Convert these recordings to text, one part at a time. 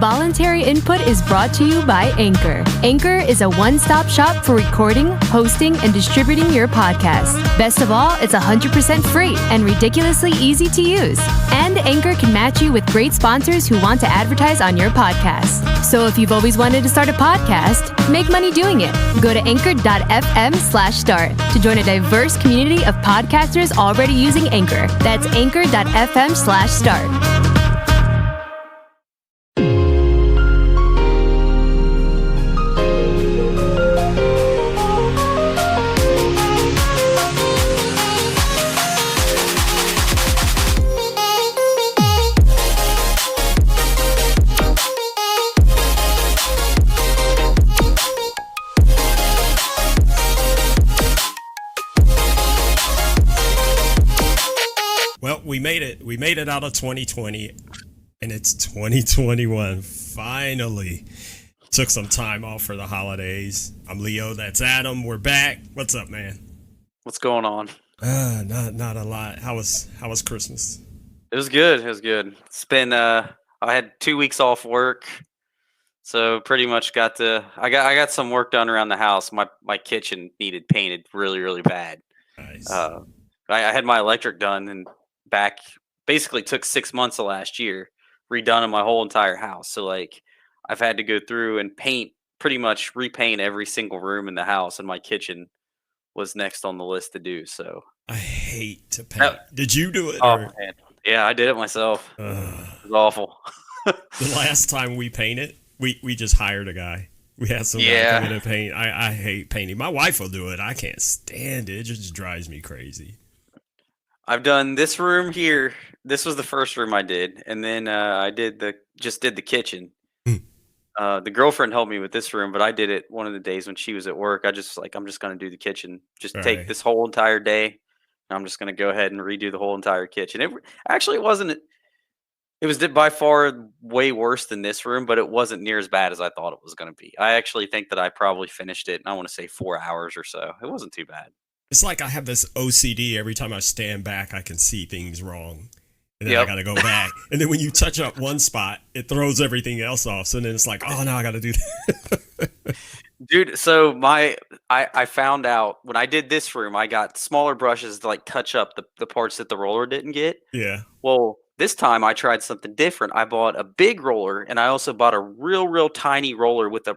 Voluntary input is brought to you by Anchor. Anchor is a one-stop shop for recording, hosting, and distributing your podcast. Best of all, it's 100% free and ridiculously easy to use. And Anchor can match you with great sponsors who want to advertise on your podcast. So if you've always wanted to start a podcast, make money doing it. Go to anchor.fm/start to join a diverse community of podcasters already using Anchor. That's anchor.fm/start. Well, we made it. We made it out of 2020, and it's 2021. Finally. Took some time off for the holidays. I'm Leo. That's Adam. We're back. What's up, man? What's going on? Not a lot. How was Christmas? It was good. It was good. It's been I had 2 weeks off work, so pretty much I got some work done around the house. My kitchen needed painted really, really bad. Nice. I had my electric done and back basically took 6 months of last year, redone in my whole entire house. So like I've had to go through and pretty much repaint every single room in the house, and my kitchen was next on the list to do. So I hate to paint. Did you do it? Oh man. Yeah, I did it myself. It was awful. The last time we painted, we just hired a guy. We had some guy come in and paint. I hate painting. My wife will do it. I can't stand it. It just drives me crazy. I've done this room here. This was the first room I did, and then I did the kitchen. The girlfriend helped me with this room, but I did it one of the days when she was at work. I'm just gonna do the kitchen. Just take this whole entire day, and I'm just gonna go ahead and redo the whole entire kitchen. It wasn't. It was by far way worse than this room, but it wasn't near as bad as I thought it was gonna be. I actually think that I probably finished it, and I want to say 4 hours or so. It wasn't too bad. It's like I have this OCD. Every time I stand back, I can see things wrong. And then I got to go back. And then when you touch up one spot, it throws everything else off. So then it's like, oh, now I got to do that. Dude, so I found out when I did this room, I got smaller brushes to like touch up the parts that the roller didn't get. Yeah. Well, this time I tried something different. I bought a big roller, and I also bought a real tiny roller with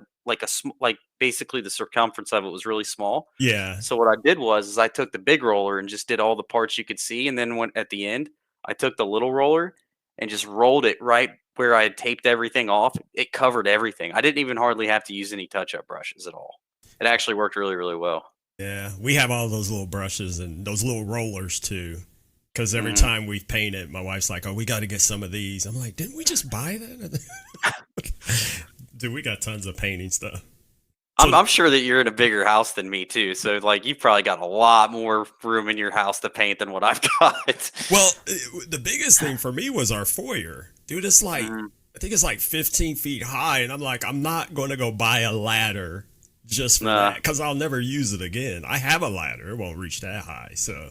basically the circumference of it was really small. Yeah. So what I did was I took the big roller and just did all the parts you could see, and then at the end, I took the little roller and just rolled it right where I had taped everything off. It covered everything. I didn't even hardly have to use any touch-up brushes at all. It actually worked really, really well. Yeah, we have all those little brushes and those little rollers too. Because every time we've painted, my wife's like, oh, we got to get some of these. I'm like, didn't we just buy that? Dude, we got tons of painting stuff. I'm sure that you're in a bigger house than me too. So like you've probably got a lot more room in your house to paint than what I've got. Well, the biggest thing for me was our foyer. Dude, it's like, I think it's like 15 feet high. And I'm like, I'm not going to go buy a ladder just for that, because I'll never use it again. I have a ladder. It won't reach that high. So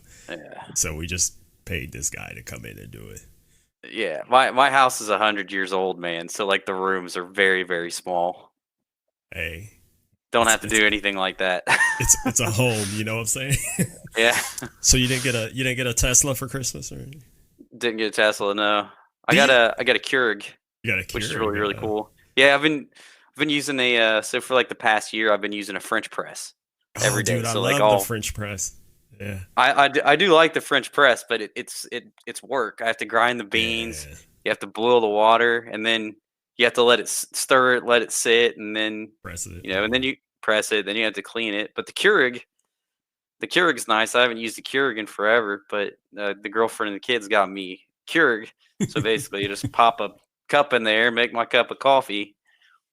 we just paid this guy to come in and do it. Yeah. My house is 100 years old, man. So like the rooms are very, very small. Hey. Don't have to do anything like that. It's a home, you know what I'm saying? Yeah. So you didn't get a Tesla for Christmas or anything? Didn't get a Tesla, no. I got a Keurig. You got a Keurig, which is really cool. Yeah, I've been using so for like the past year I've been using a French press every day. Dude, so I like love the French press. Yeah. I do like the French press, but it's work. I have to grind the beans. Yeah. You have to boil the water, and then you have to let it stir it, let it sit, and then press it. And then you press it. Then you have to clean it. But the Keurig's nice. I haven't used the Keurig in forever, but the girlfriend and the kids got me Keurig. So basically, you just pop a cup in there, make my cup of coffee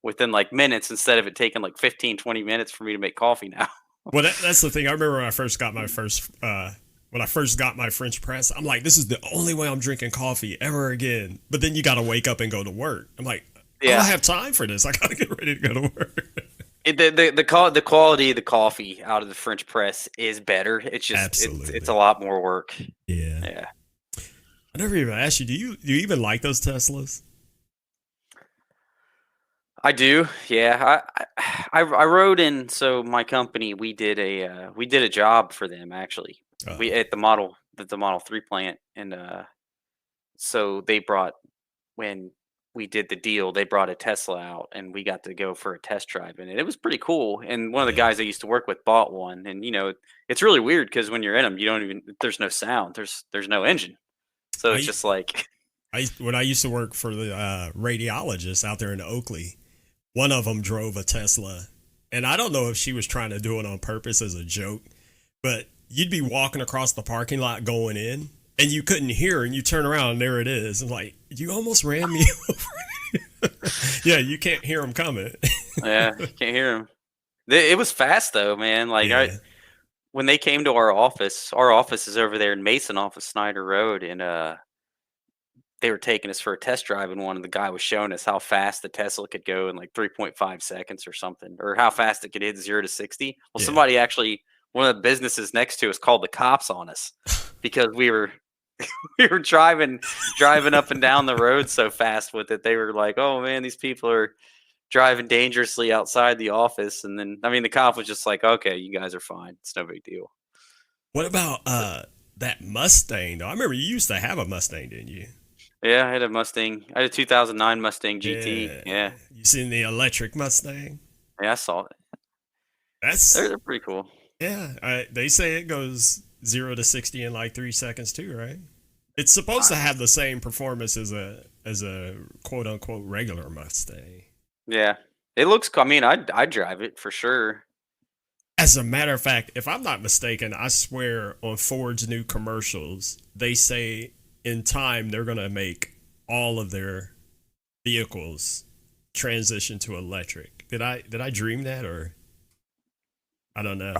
within like minutes instead of it taking like 15, 20 minutes for me to make coffee now. Well, that's the thing. I remember when I first got my French press, I'm like, this is the only way I'm drinking coffee ever again. But then you got to wake up and go to work. I'm like, I don't have time for this. I got to get ready to go to work. The quality of the coffee out of the French press is better. It's just it's a lot more work. Yeah. I never even asked you. Do you even like those Teslas? I do, yeah. I rode in. So my company, we did a job for them actually. We Uh, at the Model 3 plant, and so they brought when we did the deal, they brought a Tesla out, and we got to go for a test drive in it. It was pretty cool. And one of the yeah. guys I used to work with bought one, and it's really weird because when you're in them, you don't even there's no sound, there's no engine, so it's I just like when I used to work for the radiologist out there in Oakley, one of them drove a Tesla, and I don't know if she was trying to do it on purpose as a joke, but you'd be walking across the parking lot going in, and you couldn't hear, and you turn around, and there it is. I'm like, you almost ran me over. Yeah, you can't hear them coming. yeah, can't hear them. It was fast though, man. Like Yeah, when they came to our office is over there in Mason off of Snyder Road, and they were taking us for a test drive, and one of the guy was showing us how fast the Tesla could go in like 3.5 seconds or something, or how fast it could hit 0 to 60. Well, yeah. somebody actually, one of the businesses next to us called the cops on us because we were we were driving up and down the road so fast with it. They were like, "Oh man, these people are driving dangerously outside the office." And then, I mean, the cop was just like, "Okay, you guys are fine. It's no big deal." What about that Mustang? Though I remember you used to have a Mustang, didn't you? Yeah, I had a Mustang. I had a 2009 Mustang GT. Yeah. Yeah, You seen the electric Mustang? yeah, I saw it. That's They're pretty cool. yeah. They say it goes 0 to 60 in like 3 seconds too, right? It's supposed to have the same performance as a quote unquote regular Mustang. Yeah, it looks cool. I mean, I'd drive it for sure. As a matter of fact, if I'm not mistaken, I swear on Ford's new commercials, they say in time they're gonna make all of their vehicles transition to electric. Did I dream that, or I don't know.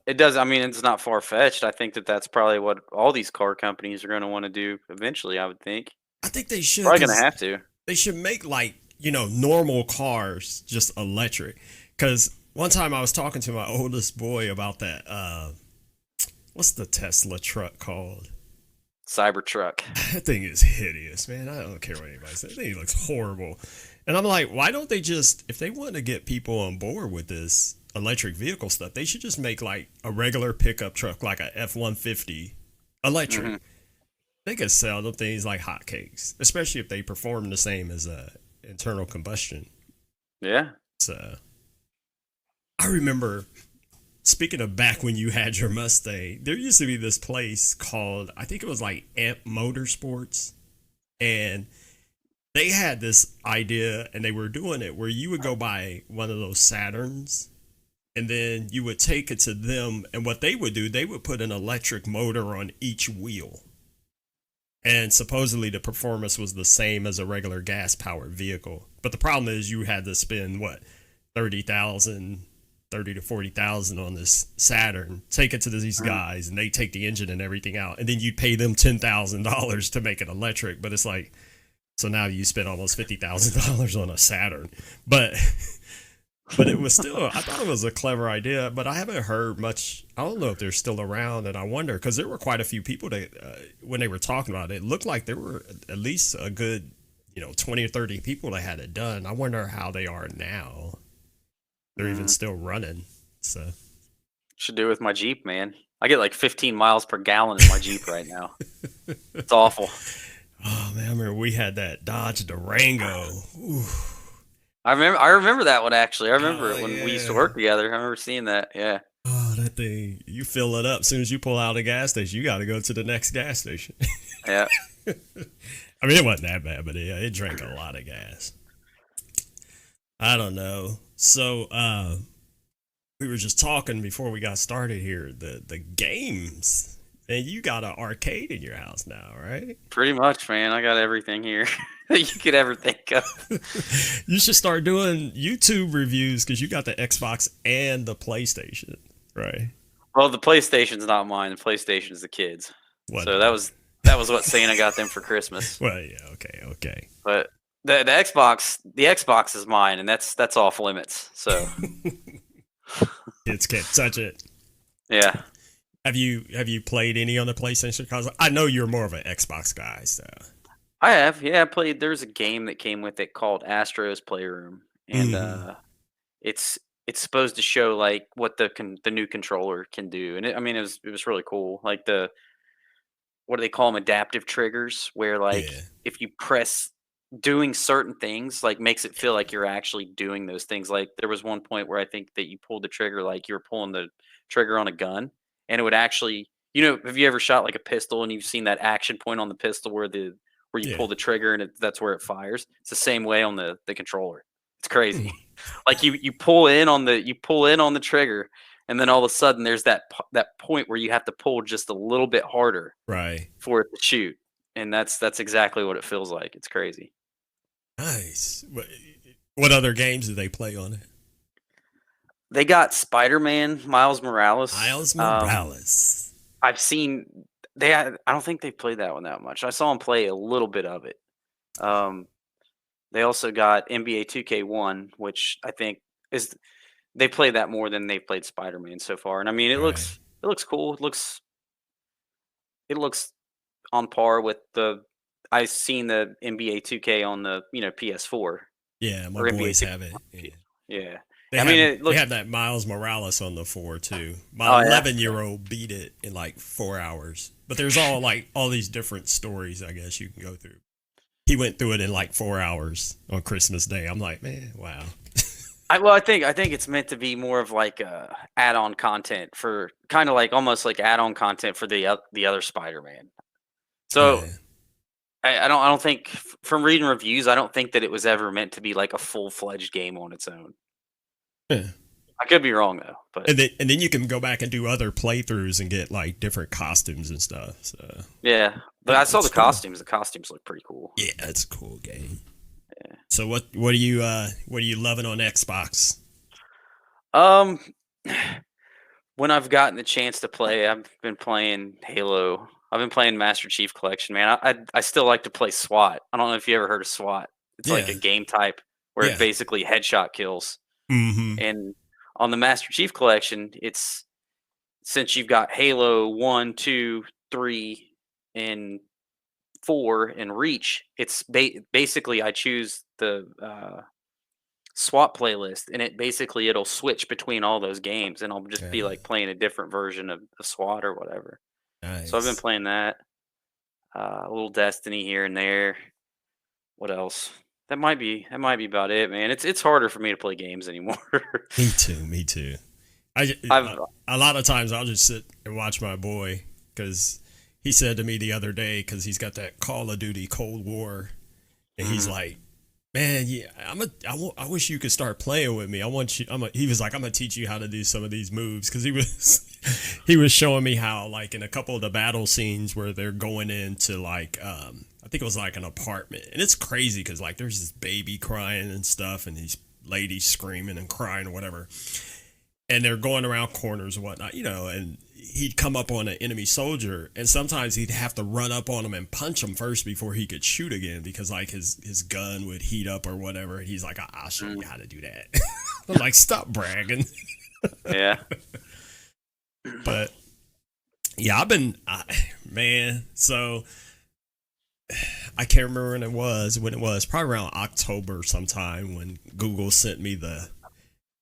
It does. I mean, it's not far fetched. I think that that's probably what all these car companies are going to want to do eventually. I would think I think they should, probably going to because have to. they should make like normal cars just electric. Because one time I was talking to my oldest boy about that. What's the Tesla truck called? Cybertruck. That thing is hideous, man. I don't care what anybody says. That thing looks horrible. And I'm like, why don't they just, if they want to get people on board with this electric vehicle stuff, they should just make like a regular pickup truck, like a F-150 electric. Hmm. They could sell them things like hotcakes, especially if they perform the same as a internal combustion. Yeah. So I remember, speaking of back when you had your Mustang, there used to be this place called, I think it was like Amp Motorsports, and they had this idea, and they were doing it where you would go buy one of those Saturns, and then you would take it to them, and what they would do, they would put an electric motor on each wheel, and supposedly the performance was the same as a regular gas powered vehicle. But the problem is you had to spend what, 30,000 30 to 40,000 on this Saturn, take it to these guys, and they take the engine and everything out, and then you'd pay them $10,000 to make it electric. But it's like, so now you spent almost $50,000 on a Saturn, but it was still, I thought it was a clever idea, but I haven't heard much. I don't know if they're still around, and I wonder, because there were quite a few people that when they were talking about it, it looked like there were at least a good 20 or 30 people that had it done. I wonder how they are now. They're even still running. So Should do it with my Jeep, man. I get like 15 miles per gallon in my Jeep right now. It's awful. Oh man, I remember we had that Dodge Durango. Ooh. I remember that one actually. I remember it when yeah. we used to work together. I remember seeing that. Yeah. Oh, that thing! You fill it up as soon as you pull out of the gas station. You got to go to the next gas station. Yeah. I mean, it wasn't that bad, but it drank a lot of gas. I don't know. So we were just talking before we got started here. The games, and you got an arcade in your house now, right? Pretty much, man. I got everything here that you could ever think of. You should start doing YouTube reviews because you got the Xbox and the PlayStation, right? Well, the PlayStation's not mine. The PlayStation's the kids. What? So that was what Santa got them for Christmas. Well, yeah, okay. But the Xbox is mine, and that's off limits. So Kids can't touch it. yeah. Have you played any on the PlayStation console? I know you're more of an Xbox guy, so. I have, yeah. I played. There's a game that came with it called Astro's Playroom, and Mhm. it's it's supposed to show like what the new controller can do, and I mean it was really cool. Like the what do they call them? Adaptive triggers, where like Yeah. if you press doing certain things, like makes it feel like you're actually doing those things. Like there was one point where I think that you pulled the trigger like you were pulling the trigger on a gun, and it would actually, have you ever shot like a pistol and you've seen that action point on the pistol where you Yeah. pull the trigger and that's where it fires? It's the same way on the controller. It's crazy. Hmm. Like you pull in on the trigger, and then all of a sudden there's that point where you have to pull just a little bit harder Right. for it to shoot, and that's exactly what it feels like. It's crazy. Nice. What other games do they play on it? They got Spider-Man, Miles Morales. Miles Morales. I've seen I don't think they played that one that much. I saw them play a little bit of it. Um, they also got NBA 2K1, which I think is they play that more than they've played Spider-Man so far. And I mean, it Right. looks cool. It looks on par with the I've seen the NBA 2K on the PS4 Yeah, my or NBA boys 2K. have it. Yeah. Yeah, They I mean have it they looks. have that Miles Morales on the 4 too. My Oh yeah, 11-year-old beat it in like 4 hours. But there's all these different stories I guess you can go through. He went through it in like 4 hours on Christmas Day. I'm like, man, wow. I think it's meant to be more of like add-on content for kind of like almost like add-on content for the other Spider-Man. So Yeah. I don't think from reading reviews, I don't think that it was ever meant to be like a full-fledged game on its own. Yeah. I could be wrong though, but And then you can go back and do other playthroughs and get like different costumes and stuff. So yeah. But I saw it's the cool. costumes. The costumes look pretty cool. Yeah, it's a cool game. So what are you loving on Xbox? Um, when I've gotten the chance to play, I've been playing Halo. I've been playing Master Chief Collection, man. I still like to play SWAT. I don't know if you ever heard of SWAT. It's like Yeah. a game type where it's Yeah. basically headshot kills. Mm-hmm. And on the Master Chief Collection, it's since you've got Halo 1, 2, 3, and 4 and Reach, it's basically I choose the SWAT playlist, and it'll switch between all those games, and I'll just be Yeah. like playing a different version of SWAT or whatever. So I've been Nice. playing that, a little Destiny here and there. What else? That might be about it, man. It's harder for me to play games anymore. Me too. Me too. I I've a lot of times I'll just sit and watch my boy because he said to me the other day because he's got that Call of Duty Cold War and he's mhm, like, man, yeah, I wish you could start playing with me. I want you. He was like, I'm gonna teach you how to do some of these moves because he was he was showing me how like in a couple of the battle scenes where they're going into like I think it was like an apartment and it's crazy because like there's this baby crying and stuff and these ladies screaming and crying or whatever and they're going around corners and whatnot, and he'd come up on an enemy soldier, and sometimes he'd have to run up on him and punch him first before he could shoot again because like his gun would heat up or whatever. And he's like, I'll show you mm, how to do that. I'm like, stop bragging. yeah. But yeah, man. So I can't remember when it was probably around October sometime when Google sent me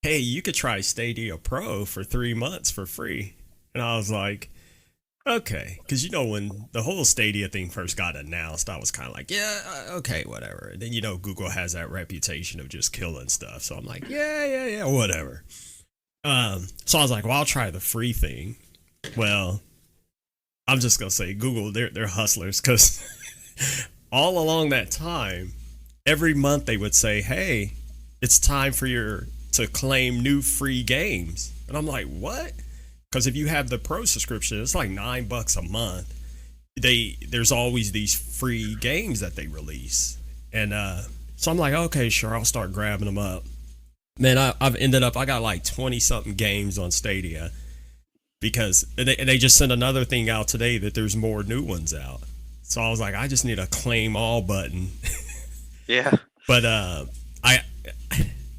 hey, you could try Stadia Pro for 3 months for free. And I was like, okay. Because, when the whole Stadia thing first got announced, I was kind of like, yeah, okay, whatever. And then, Google has that reputation of just killing stuff. So I'm like, yeah, whatever. So I was like, well, I'll try the free thing. Well, I'm just going to say Google, they're hustlers because all along that time, every month they would say, hey, it's time for to claim new free games. And I'm like, what? Because if you have the pro subscription, it's like $9 a month. There's always these free games that they release. And so I'm like, okay, sure, I'll start grabbing them up. Man, I got like 20 something games on Stadia because they just sent another thing out today that there's more new ones out. So I was like, I just need a claim all button. Yeah. But I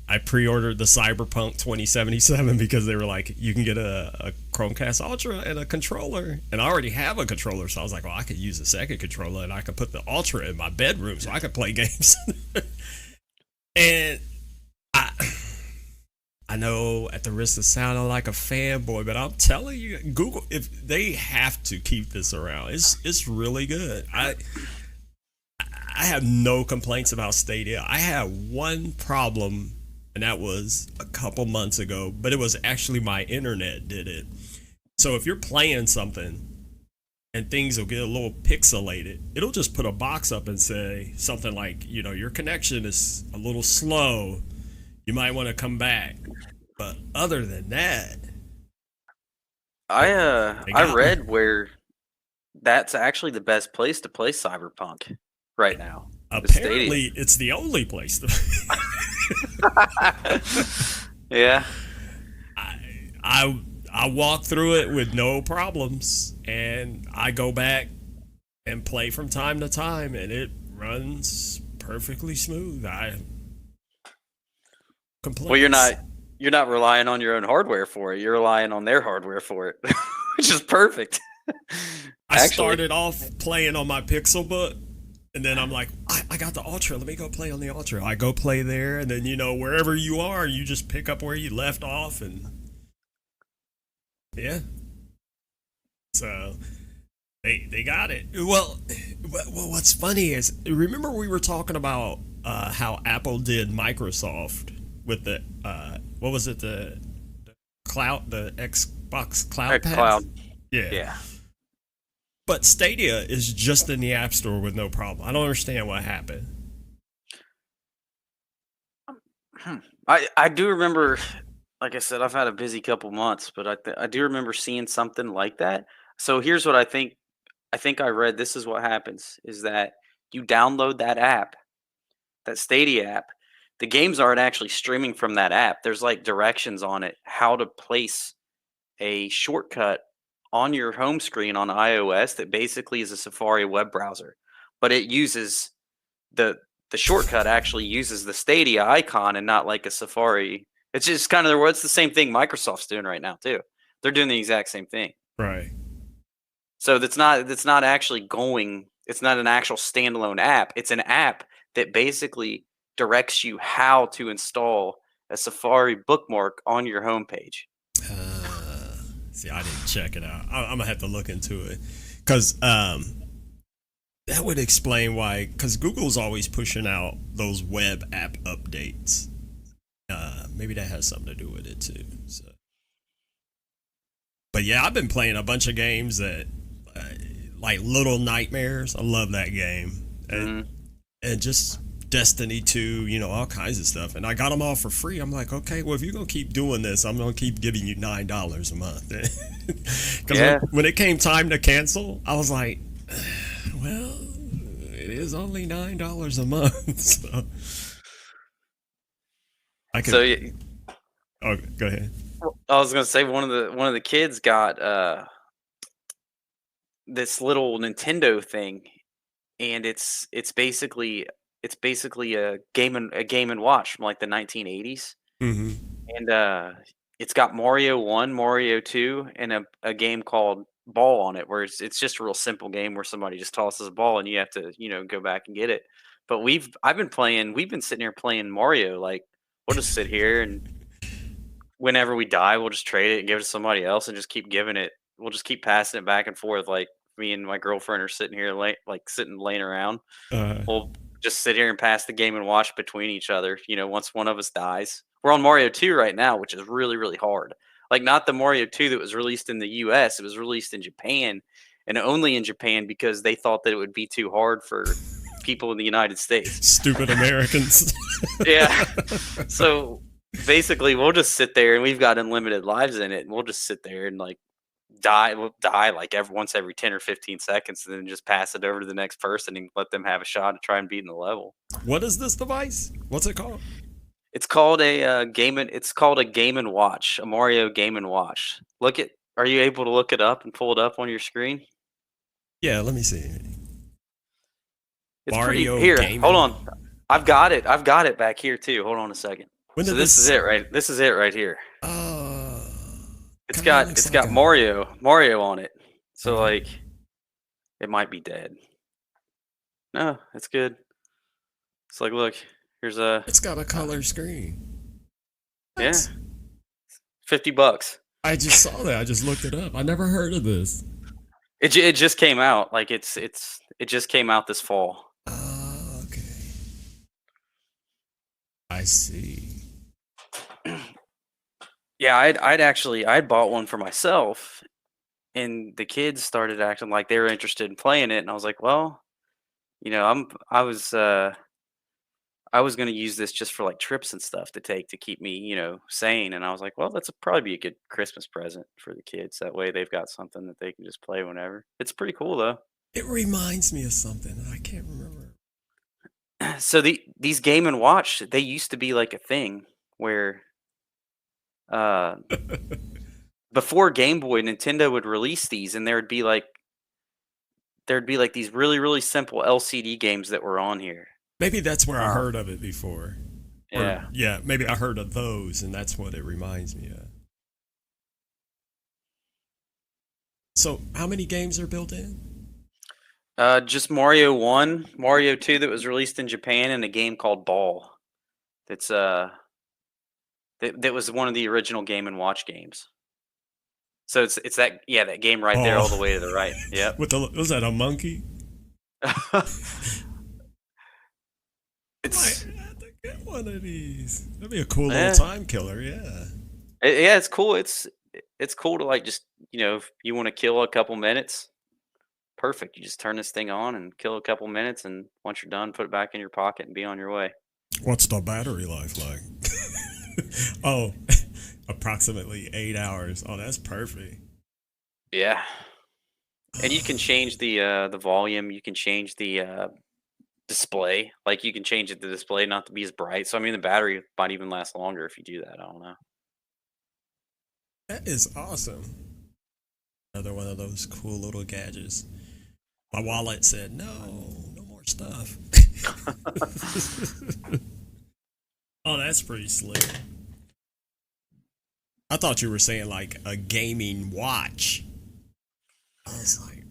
I pre-ordered the Cyberpunk 2077 because they were like, you can get a Chromecast Ultra and a controller. And I already have a controller, so I was like, well, I could use a second controller and I could put the Ultra in my bedroom so I could play games. And I know at the risk of sounding like a fanboy, but I'm telling you, Google, if they have to keep this around, it's really good. I have no complaints about Stadia. I had one problem, and that was a couple months ago, but it was actually my internet did it. So if you're playing something and things will get a little pixelated, it'll just put a box up and say something like, your connection is a little slow. You might want to come back. But other than that, I read where that's actually the best place to play Cyberpunk right now. Apparently, it's the only place to. Yeah. I walk through it with no problems, and I go back and play from time to time, and it runs perfectly smooth. Well, you're not relying on your own hardware for it. You're relying on their hardware for it, which is perfect. I started off playing on my Pixelbook, and then I'm like, I got the Ultra. Let me go play on the Ultra. I go play there, and then wherever you are, you just pick up where you left off, and yeah. So they got it. Well, what's funny is, remember we were talking about how Apple did Microsoft with the what was it, the cloud, the Xbox Cloud Pass? Cloud. Yeah. But Stadia is just in the App Store with no problem. I don't understand what happened. I do remember, like I said, I've had a busy couple months, but I do remember seeing something like that. So here's what I think. I think I read this is what happens is that you download that app, that Stadia app. The games aren't actually streaming from that app. There's like directions on it how to place a shortcut on your home screen on iOS that basically is a Safari web browser, but it uses the shortcut actually uses the Stadia icon and not like a Safari. It's just kind of it's the same thing Microsoft's doing right now too. They're doing the exact same thing. Right. So that's not actually going. It's not an actual standalone app. It's an app that basically directs you how to install a Safari bookmark on your homepage. See, I didn't check it out. I'm gonna have to look into it because that would explain why. Because Google's always pushing out those web app updates. Maybe that has something to do with it too. So. But yeah, I've been playing a bunch of games that, like Little Nightmares. I love that game, and just Destiny 2, all kinds of stuff. And I got them all for free. I'm like, okay, well, if you're going to keep doing this, I'm going to keep giving you $9 a month. Because when it came time to cancel, I was like, well, it is only $9 a month. So I could. Oh, go ahead. I was going to say one of the kids got this little Nintendo thing, and it's basically a game and watch from like the 1980s, and it's got Mario 1, Mario 2, and a game called Ball on it, where it's just a real simple game where somebody just tosses a ball and you have to go back and get it. But we've been sitting here playing Mario. Like, we'll just sit here, and whenever we die, we'll just trade it and give it to somebody else and just keep giving it. We'll just keep passing it back and forth. Like, me and my girlfriend are sitting here laying around. We'll just sit here and pass the game and watch between each other. Once one of us dies, we're on Mario 2 right now, which is really, really hard. Like, not the Mario 2 that was released in the US. It was released in Japan, and only in Japan because they thought that it would be too hard for people in the United States. Stupid Americans. Yeah. So basically, we'll just sit there, and we've got unlimited lives in it, and we'll just sit there and we'll die like once every 10 or 15 seconds, and then just pass it over to the next person and let them have a shot to try and beat in the level. What is this device? What's it called? It's called a Game and Watch, a Mario Game and Watch. Are you able to look it up and pull it up on your screen? Yeah, let me see. It's Mario here. Game Hold on. I've got it back here too. Hold on a second. When So did this is it, right? This is it right here. Uh, It's kind of got looks it's like got Mario on it. So uh, like it might be dead. No, it's good. It's like look, here's a it's got a color screen. yeah, What? $50. I just saw that. I just looked it up. I never heard of this. It just came out. Like it just came out this fall. Okay. I see. Yeah, I'd bought one for myself, and the kids started acting like they were interested in playing it, and I was like, well, I was gonna use this just for like trips and stuff to take to keep me, sane. And I was like, well, that's probably be a good Christmas present for the kids. That way they've got something that they can just play whenever. It's pretty cool though. It reminds me of something. I can't remember. So these Game and Watch, they used to be like a thing where uh before Game Boy, Nintendo would release these, and there'd be like these really, really simple LCD games that were on here. Maybe that's where I heard of it before. Or, Yeah. yeah, maybe I heard of those, and that's what it reminds me of. So, how many games are built in? Just Mario 1, Mario 2 that was released in Japan, and a game called Ball. That's that was one of the original Game and Watch games. So it's that that game right there all the way to the right. Yep. Was that a monkey? It's I might have to get one of these. That'd be a cool little time killer, yeah. it's cool. It's cool to like just, if you want to kill a couple minutes, perfect. You just turn this thing on and kill a couple minutes, and once you're done, put it back in your pocket and be on your way. What's the battery life like? Oh, approximately 8 hours. Oh, that's perfect. Yeah. And you can change the volume. You can change the display. Like you can change the display not to be as bright. So I mean, the battery might even last longer if you do that. I don't know. That is awesome. Another one of those cool little gadgets. My wallet said, no more stuff. Oh, that's pretty slick. I thought you were saying like a gaming watch. I was like,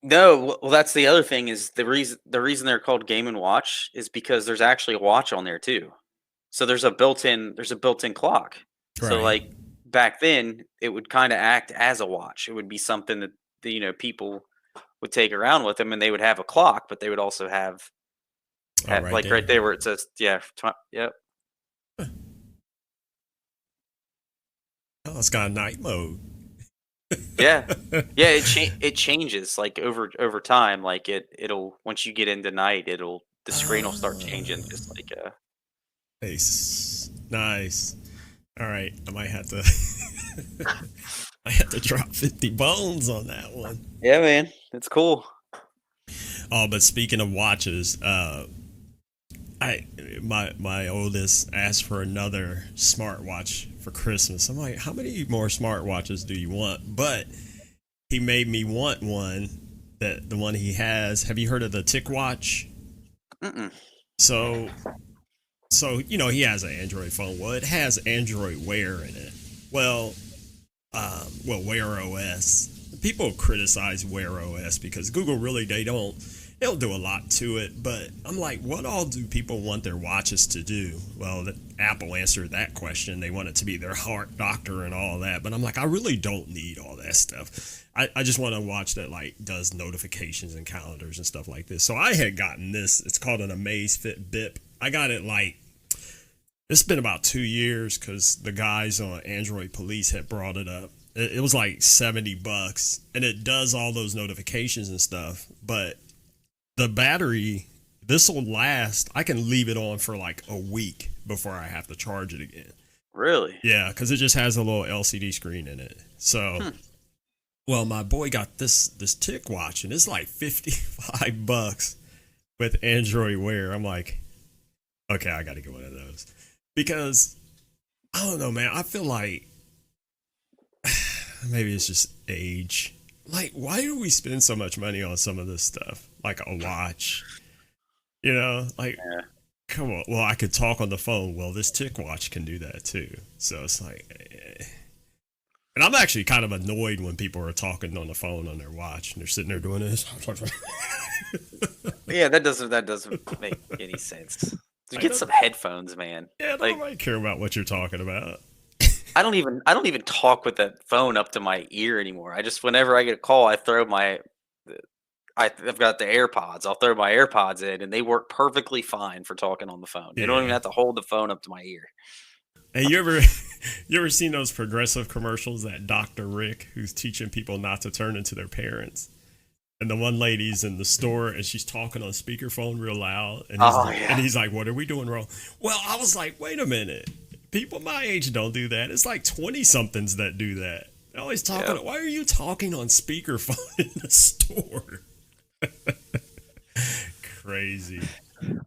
No, well, that's the other thing is the reason they're called Game and Watch is because there's actually a watch on there too. So there's a built-in clock. So right. like back then, it would kind of act as a watch. It would be something that people would take around with them, and they would have a clock, but they would also have right there where it says yep. Oh, it's got a night mode. Yeah. It changes like over time. Like it'll once you get into night, the screen will start changing. Just like nice. All right, I might have to. I have to drop 50 bones on that one. Yeah, man, it's cool. Oh, but speaking of watches, my oldest asked for another smartwatch for Christmas. I'm like, how many more smartwatches do you want? But he made me want one the one he has. Have you heard of the TicWatch? Mm-mm. So he has an Android phone. Well, it has Android Wear in it. Well, Wear OS. People criticize Wear OS because Google really they don't do a lot to it. But I'm like, what all do people want their watches to do? Well, Apple answered that question. They want it to be their heart doctor and all that. But I'm like, I really don't need all that stuff. I just want a watch that like does notifications and calendars and stuff like this. So I had gotten this. It's called an Amazfit Bip. I got it like, it's been about 2 years because the guys on Android Police had brought it up. It was like $70 and it does all those notifications and stuff. But the battery, this will last. I can leave it on for like a week before I have to charge it again. Really? Yeah, because it just has a little LCD screen in it. So, well, my boy got this TicWatch and it's like $55 with Android Wear. I'm like, okay, I got to get one of those. Because, I don't know, man. I feel like maybe it's just age. Like, why do we spend so much money on some of this stuff? Like a watch. Like, come on. Well, I could talk on the phone. Well, this TicWatch can do that too. So it's like, and I'm actually kind of annoyed when people are talking on the phone on their watch and they're sitting there doing this. Yeah, that doesn't make any sense. Get some headphones, man. Yeah, nobody care about what you're talking about. I don't even talk with the phone up to my ear anymore. I just, whenever I get a call, I've got the AirPods. I'll throw my AirPods in, and they work perfectly fine for talking on the phone. You don't even have to hold the phone up to my ear. Hey, you ever seen those Progressive commercials, that Dr. Rick who's teaching people not to turn into their parents? And the one lady's in the store and she's talking on speakerphone real loud. And he's like, what are we doing wrong? Well, I was like, wait a minute. People my age don't do that. It's like 20-somethings that do that. They're always talking. Why are you talking on speakerphone in the store? Crazy.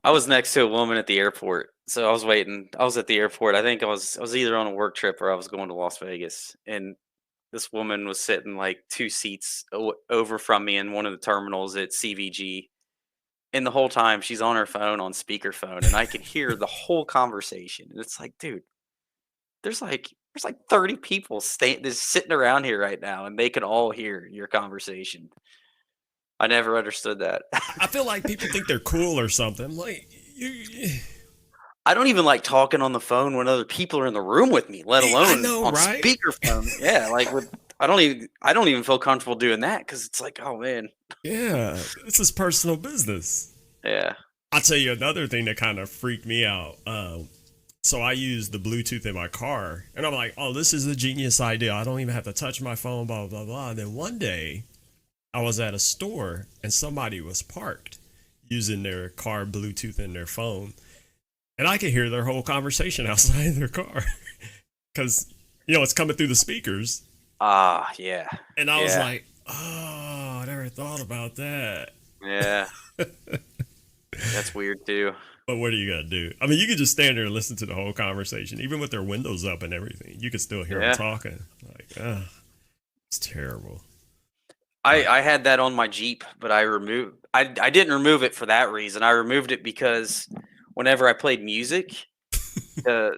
I was next to a woman at the airport. So I was waiting. I was at the airport. I think I was either on a work trip or I was going to Las Vegas. And this woman was sitting like 2 seats over from me in one of the terminals at CVG. And the whole time she's on her phone on speakerphone, and I could hear the whole conversation. And it's like, dude, there's like 30 people just sitting around here right now, and they can all hear your conversation. I never understood that. I feel like people think they're cool or something. Like I don't even like talking on the phone when other people are in the room with me, let alone on speakerphone. Yeah, like I don't even feel comfortable doing that because it's like, oh man. Yeah, this is personal business. Yeah. I'll tell you another thing that kind of freaked me out. So I use the Bluetooth in my car, and I'm like, oh, this is a genius idea. I don't even have to touch my phone, blah, blah, blah. And then one day I was at a store and somebody was parked using their car Bluetooth in their phone. And I could hear their whole conversation outside their car because, it's coming through the speakers. Yeah. And I was like, oh, I never thought about that. Yeah. That's weird too. But what are you going to do? I mean, you could just stand there and listen to the whole conversation, even with their windows up and everything. You could still hear them talking. Like, it's terrible. I had that on my Jeep, but I didn't remove it for that reason. I removed it because whenever I played music, my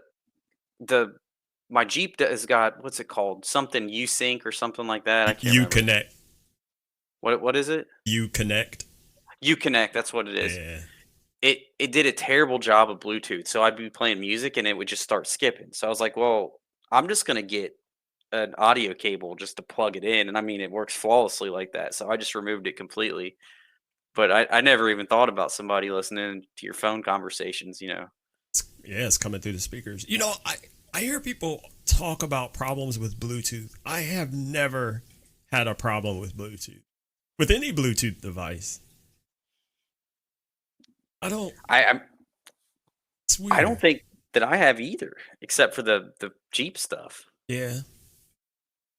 Jeep has got, what's it called? Something U-Sync or something like that. I can't remember. Uconnect. What is it? Uconnect. Uconnect, that's what it is. Yeah. It did a terrible job of Bluetooth. So I'd be playing music and it would just start skipping. So I was like, well, I'm just going to get an audio cable just to plug it in. And I mean, it works flawlessly like that. So I just removed it completely. But I never even thought about somebody listening to your phone conversations, It's coming through the speakers. I hear people talk about problems with Bluetooth. I have never had a problem with Bluetooth. With any Bluetooth device. It's weird. I don't think that I have either, except for the Jeep stuff. Yeah.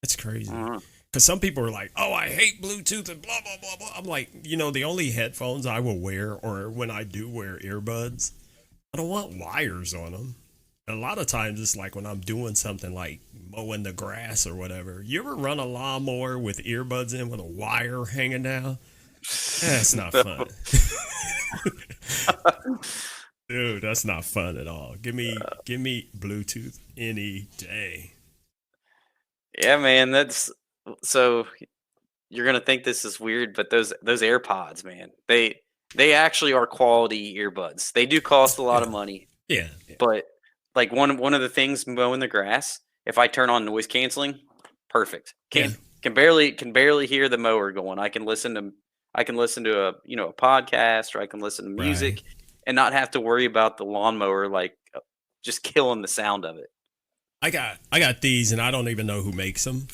It's crazy. Because some people are like, oh, I hate Bluetooth and blah, blah, blah, blah. I'm like, the only headphones I will wear, or when I do wear earbuds, I don't want wires on them. And a lot of times it's like when I'm doing something like mowing the grass or whatever. You ever run a lawnmower with earbuds in with a wire hanging down? That's not fun. Dude, that's not fun at all. Give me Bluetooth any day. Yeah, man, so you're gonna think this is weird, but those AirPods, man, they actually are quality earbuds. They do cost a lot of money. Yeah. But like one of the things mowing the grass, if I turn on noise canceling, perfect. Can barely hear the mower going. I can listen to a podcast, or I can listen to music and not have to worry about the lawnmower like just killing the sound of it. I got these, and I don't even know who makes them.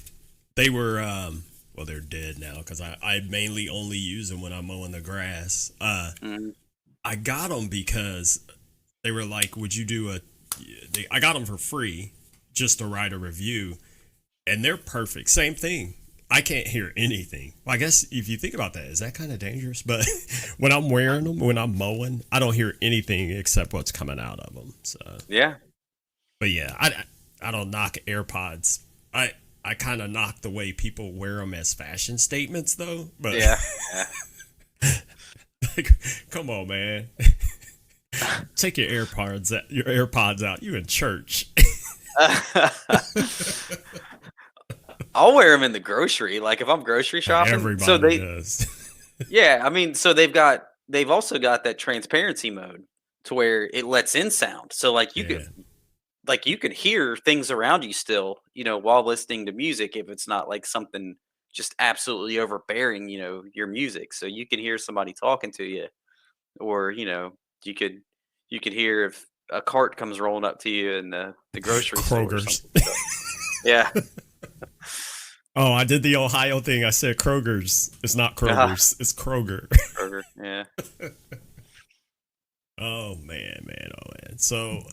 They were they're dead now because I mainly only use them when I'm mowing the grass. I got them because they were like, would you do I got them for free just to write a review, and they're perfect. Same thing. I can't hear anything. Well, I guess if you think about that, is that kind of dangerous? But when I'm wearing them, when I'm mowing, I don't hear anything except what's coming out of them. So yeah. But yeah, I don't knock AirPods. I kind of knock the way people wear them as fashion statements, though. But yeah. like, come on, man. take your AirPods out. You in church? I'll wear them in the grocery. Like if I'm grocery shopping, everybody does. Yeah, I mean, so they've also got that transparency mode to where it lets in sound. So like you could hear things around you still, while listening to music if it's not like something just absolutely overbearing, your music. So you can hear somebody talking to you, or you could hear if a cart comes rolling up to you in the grocery store or something. So, yeah. Oh, I did the Ohio thing. I said Kroger's. It's not Kroger's. It's Kroger. Kroger, yeah. Oh man. So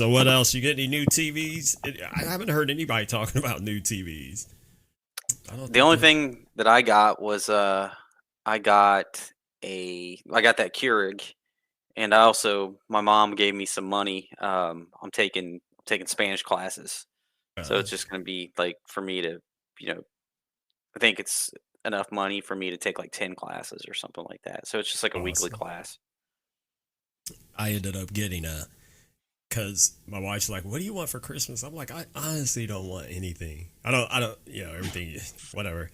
what else? You get any new TVs? I haven't heard anybody talking about new TVs. The only thing that I got was I got that Keurig, and my mom gave me some money. I'm taking Spanish classes, so it's just gonna be like for me to, I think it's enough money for me to take like 10 classes or something like that. So it's just like a weekly class. I ended up getting because my wife's like, what do you want for Christmas? I'm like, I honestly don't want anything. I don't, everything, whatever.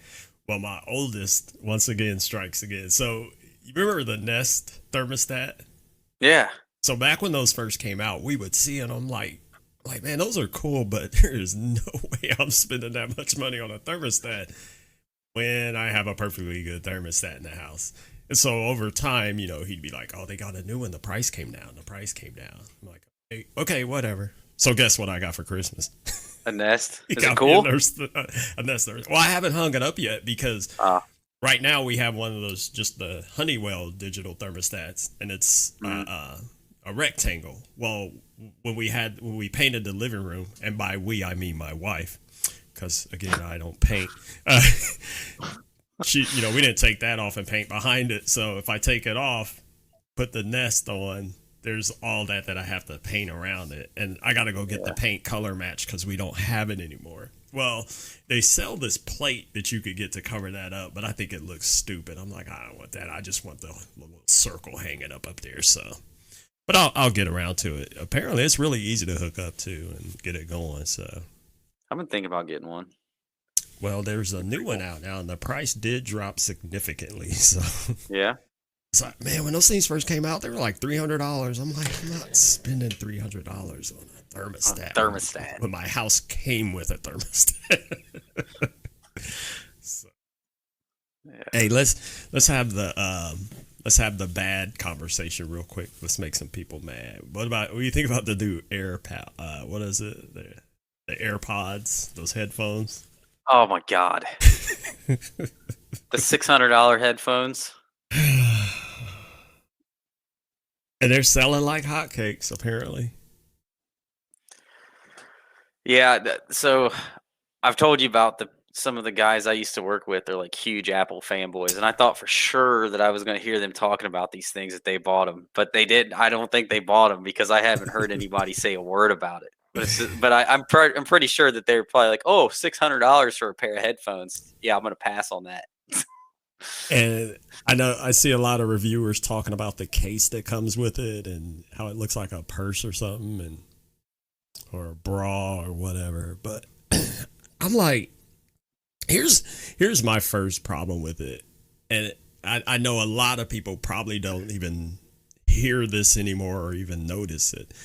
Well, my oldest once again strikes again. So you remember the Nest thermostat? Yeah. So back when those first came out, we would see it. I'm like, man, those are cool, but there is no way I'm spending that much money on a thermostat when I have a perfectly good thermostat in the house. And so over time, he'd be like, oh, they got a new one. The price came down. I'm like, okay, whatever. So guess what I got for Christmas? A Nest. Is it cool? A Nest. Well, I haven't hung it up yet because right now we have one of those, just the Honeywell digital thermostats, and it's a rectangle. Well, when we painted the living room, and by we I mean my wife, because again I don't paint. We didn't take that off and paint behind it. So if I take it off, put the Nest on, there's all that I have to paint around it, and I got to go get the paint color match because we don't have it anymore. Well, they sell this plate that you could get to cover that up, but I think it looks stupid. I'm like, I don't want that. I just want the little circle hanging up there. So. But I'll get around to it. Apparently, it's really easy to hook up to and get it going. So I've been thinking about getting one. Well, there's a new one out now, and the price did drop significantly. So yeah, it's like, man, when those things first came out, they were like $300. I'm like, I'm not spending $300 on a thermostat. When my house came with a thermostat. So, yeah. Hey, let's have the bad conversation real quick. Let's make some people mad. What do you think about the new what is it? The AirPods, those headphones? Oh my God. The $600 headphones. And they're selling like hotcakes, apparently. Yeah, so I've told you about some of the guys I used to work with. They're like huge Apple fanboys, and I thought for sure that I was going to hear them talking about these things that they bought them, but they didn't. I don't think they bought them because I haven't heard anybody say a word about it. But I'm pretty sure that they're probably like, oh, $600 for a pair of headphones. Yeah, I'm going to pass on that. And I know I see a lot of reviewers talking about the case that comes with it and how it looks like a purse or something, or a bra or whatever. But I'm like, here's my first problem with it. And I know a lot of people probably don't even hear this anymore or even notice it.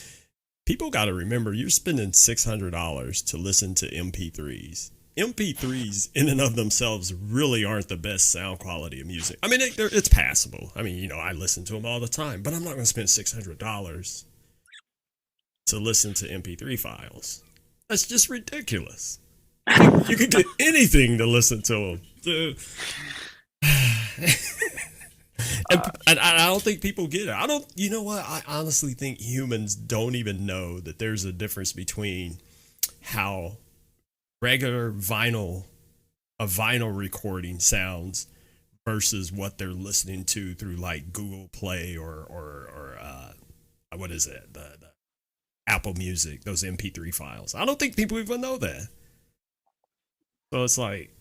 People got to remember, you're spending $600 to listen to MP3s. MP3s in and of themselves really aren't the best sound quality of music. I mean, it's passable. I mean, I listen to them all the time, but I'm not going to spend $600 to listen to MP3 files. That's just ridiculous. You can get anything to listen to them. And I don't think people get it. You know what? I honestly think humans don't even know that there's a difference between how regular a vinyl recording sounds versus what they're listening to through like Google Play or what is it? The Apple Music, those MP3 files. I don't think people even know that. So it's like,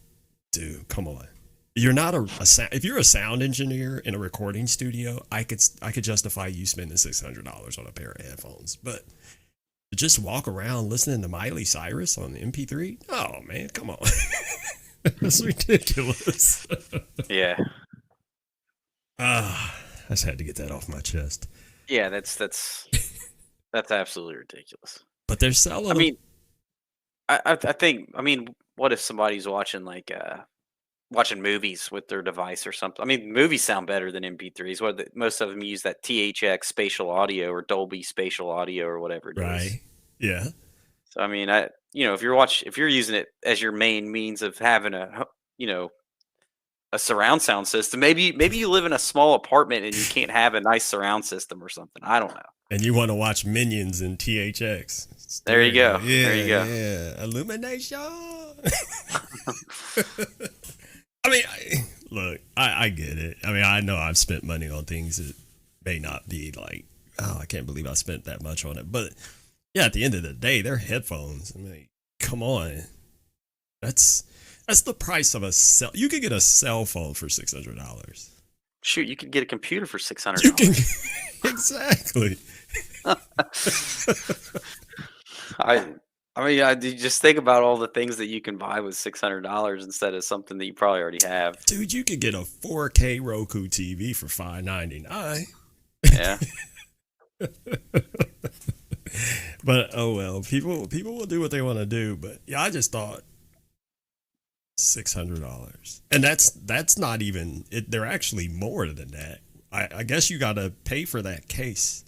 dude, come on. you're not a sound. If you're a sound engineer in a recording studio, I could justify you spending $600 on a pair of headphones. But to just walk around listening to Miley Cyrus on the MP3, oh man, come on, that's ridiculous. Yeah. I just had to get that off my chest. Yeah, that's absolutely ridiculous. But they're selling. I mean, I think. I mean, what if somebody's watching watching movies with their device or something? I mean, movies sound better than MP3s. Most of them use that THX spatial audio or Dolby spatial audio or whatever it is. Right. Yeah. So I mean, if you're using it as your main means of having a surround sound system, maybe you live in a small apartment and you can't have a nice surround system or something. I don't know. And you want to watch Minions in THX. There you go. Yeah, there you go. Yeah. Illumination. I mean, look, I get it. I mean, I know I've spent money on things that may not be like, oh, I can't believe I spent that much on it. But yeah, at the end of the day, they're headphones. I mean, come on. That's the price of a cell. You could get a cell phone for $600. Shoot, you could get a computer for $600. You can exactly. I mean, you just think about all the things that you can buy with $600 instead of something that you probably already have. Dude, you could get a 4K Roku TV for $599. Yeah. But oh well, people will do what they want to do. But yeah, I just thought $600, and that's not even it. They're actually more than that. I guess you got to pay for that case.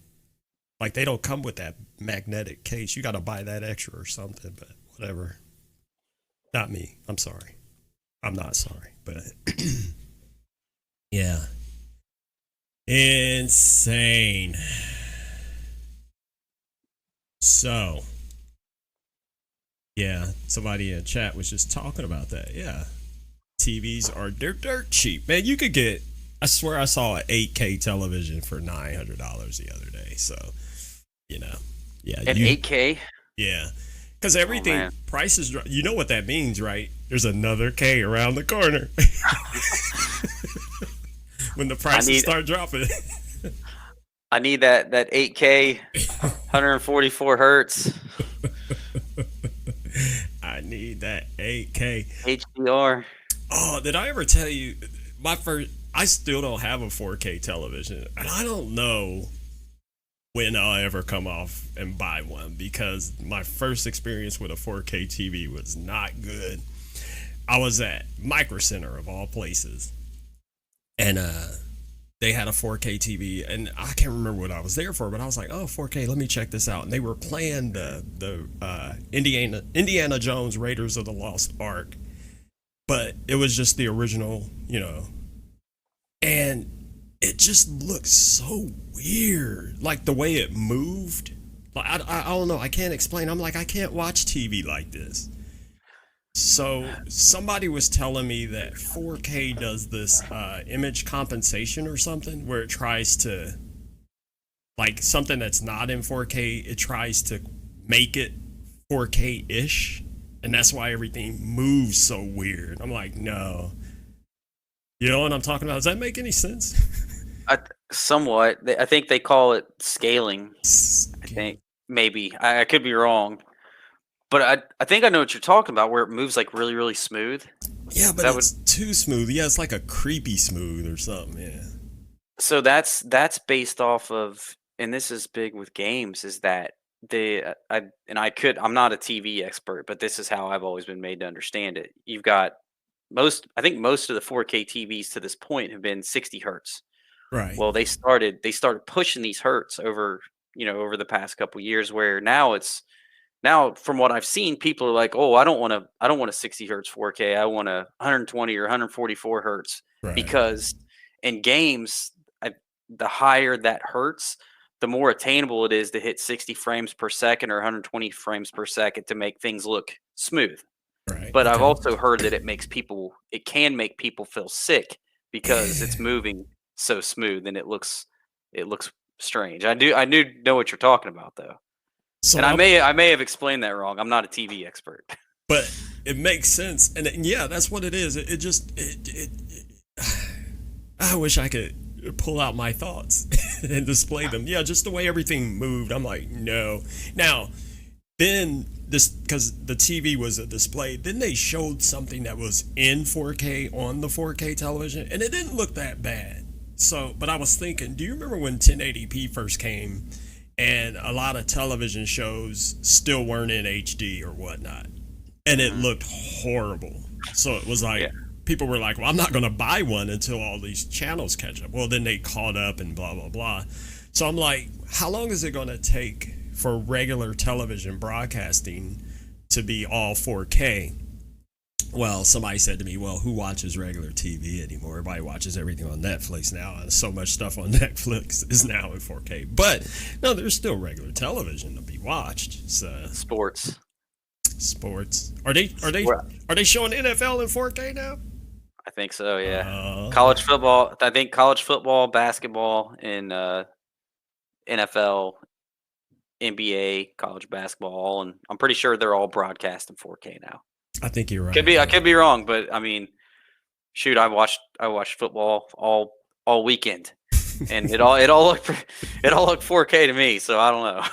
Like they don't come with that magnetic case. You got to buy that extra or something. But whatever. Not me. I'm sorry. I'm not sorry. But yeah, insane. So, yeah, somebody in chat was just talking about that. Yeah, TVs are dirt cheap, man. You could get. I swear I saw an 8K television for $900 the other day. So, yeah, An 8K. Yeah, because everything prices. You know what that means, right? There's another K around the corner when the prices start dropping. I need that 8K, 144 hertz. I need that 8K HDR. Oh, did I ever tell you I still don't have a 4K television, and I don't know when I'll ever come off and buy one because my first experience with a 4K TV was not good. I was at Micro Center of all places, and they had a 4K TV, and I can't remember what I was there for, but I was like, oh, 4K, let me check this out. And they were playing the Indiana Jones Raiders of the Lost Ark, but it was just the original, and it just looked so weird, like the way it moved. Like I don't know, I can't explain. I'm like, I can't watch TV like this. So somebody was telling me that 4K does this image compensation or something where it tries to, like something that's not in 4K, it tries to make it 4K-ish. And that's why everything moves so weird. I'm like, no. You know what I'm talking about? Does that make any sense? Somewhat. I think they call it scaling. I think. Maybe. I could be wrong. But I think I know what you're talking about, where it moves like really, really smooth. Yeah, but it's too smooth. Yeah, it's like a creepy smooth or something. Yeah. So that's based off of, and this is big with games, is that I'm not a TV expert, but this is how I've always been made to understand it. You've got most of the 4K TVs to this point have been 60 hertz. Right. Well, they started pushing these hertz over the past couple of years, where now, from what I've seen, people are like, "Oh, I don't want a 60 hertz 4K. I want a 120 or 144 hertz." Right. Because in games, the higher that hertz, the more attainable it is to hit 60 frames per second or 120 frames per second to make things look smooth. Right. But I've also heard that it can make people feel sick because it's moving so smooth and it looks strange. I do know what you're talking about though. So and I may have explained that wrong. I'm not a TV expert. But it makes sense, and yeah, that's what it is. It just I wish I could pull out my thoughts and display them. Yeah, just the way everything moved. I'm like, no. Now, then this, because the TV was a display, then they showed something that was in 4K on the 4K television, and it didn't look that bad. So, but I was thinking, do you remember when 1080p first came, and a lot of television shows still weren't in HD or whatnot, and it looked horrible. So it was like, people were like, well, I'm not going to buy one until all these channels catch up. Well, then they caught up and blah, blah, blah. So I'm like, how long is it going to take for regular television broadcasting to be all 4K? Well, somebody said to me, well, who watches regular TV anymore? Everybody watches everything on Netflix now, and so much stuff on Netflix is now in 4K. But no, there's still regular television to be watched. So Sports. Are they showing NFL in 4K now? I think so, yeah. College football, I think college football, basketball, and NFL, NBA, college basketball, and I'm pretty sure they're all broadcast in 4K now. I think you're right. I could be wrong, but I mean, shoot, I watched football all weekend, and it all looked 4K to me. So I don't know.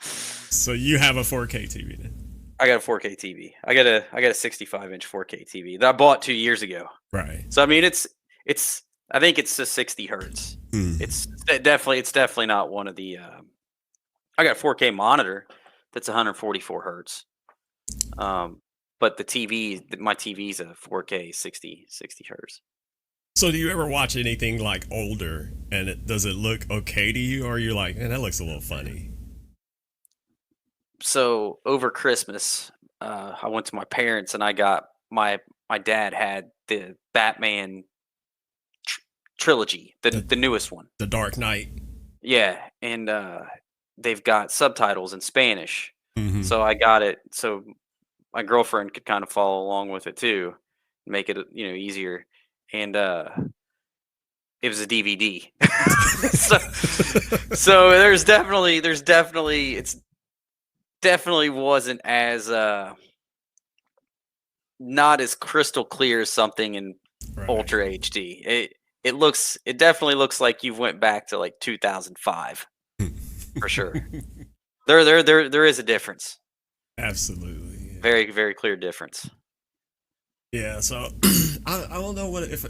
So you have a 4K TV then? I got a 4K TV. I got a 65-inch 4K TV that I bought 2 years ago. Right. So I mean, it's I think it's a 60 hertz. It's definitely not one of the. I got a 4K monitor that's 144 hertz. But my TV's a 4K 60 hertz. So do you ever watch anything like older, and does it look okay to you, or you're like, man, that looks a little funny? So over Christmas, I went to my parents, and I got my dad had the Batman trilogy, the newest one, The Dark Knight. Yeah, and they've got subtitles in Spanish. Mm-hmm. So I got it so my girlfriend could kind of follow along with it too, make it easier. And it was a DVD. so there's definitely it's definitely wasn't as not as crystal clear as something in Ultra HD. It definitely looks like you went back to like 2005 for sure. There is a difference. Absolutely. Yeah. Very, very clear difference. Yeah, so I don't know what if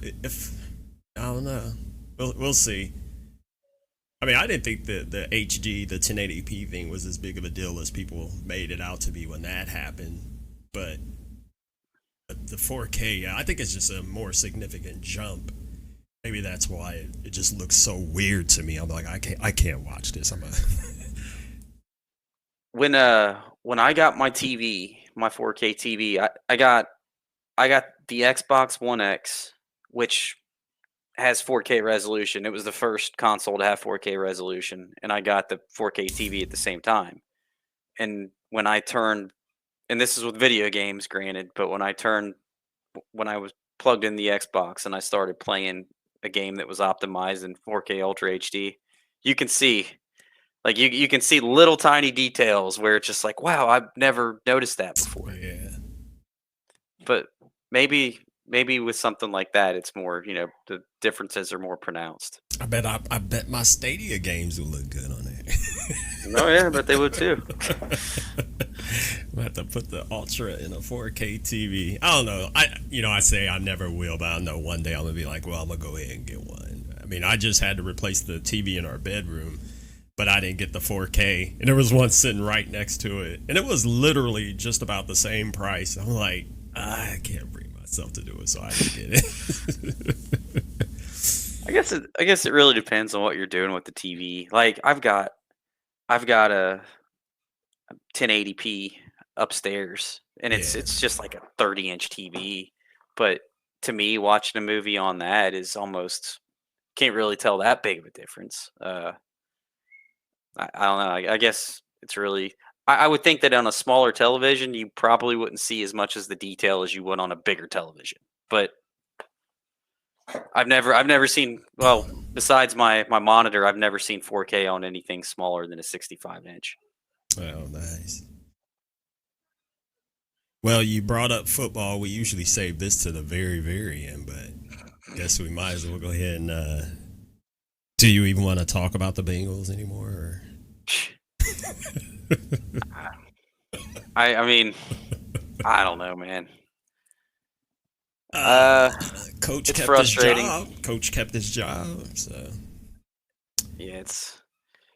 I don't know. We'll see. I mean, I didn't think the HD, the 1080p thing was as big of a deal as people made it out to be when that happened. But the 4K, yeah, I think it's just a more significant jump. Maybe that's why it just looks so weird to me. I'm like, I can't watch this. When I got my TV, my 4K TV, I got the Xbox One X, which has 4K resolution. It was the first console to have 4K resolution, and I got the 4K TV at the same time. And when I turned, and this is with video games, granted, but when I was plugged in the Xbox and I started playing a game that was optimized in 4K Ultra HD, you can see, like you can see little tiny details where it's just like, wow, I've never noticed that before. Yeah. But maybe with something like that, it's more, the differences are more pronounced. I bet my Stadia games will look good on there. Oh yeah, but they would too. I have to put the Ultra in a 4K TV. I don't know. I say I never will, but I know one day I'm gonna be like, well, I'm gonna go ahead and get one. I mean, I just had to replace the TV in our bedroom, but I didn't get the 4K, and there was one sitting right next to it, and it was literally just about the same price. I'm like, I can't bring myself to do it, so I didn't get it. I guess it really depends on what you're doing with the TV. Like I've got a 1080p upstairs, and it's just like a 30-inch TV. But to me, watching a movie on that is almost can't really tell that big of a difference. I don't know. I guess it's really. I would think that on a smaller television, you probably wouldn't see as much as the detail as you would on a bigger television. But I've never seen, well, besides my monitor, I've never seen 4K on anything smaller than a 65-inch. Oh, nice. Well, you brought up football. We usually save this to the very, very end, but I guess we might as well go ahead and. Do you even want to talk about the Bengals anymore? Or? I mean, I don't know, man. Coach it's kept frustrating. his job. Coach kept his job. So yeah,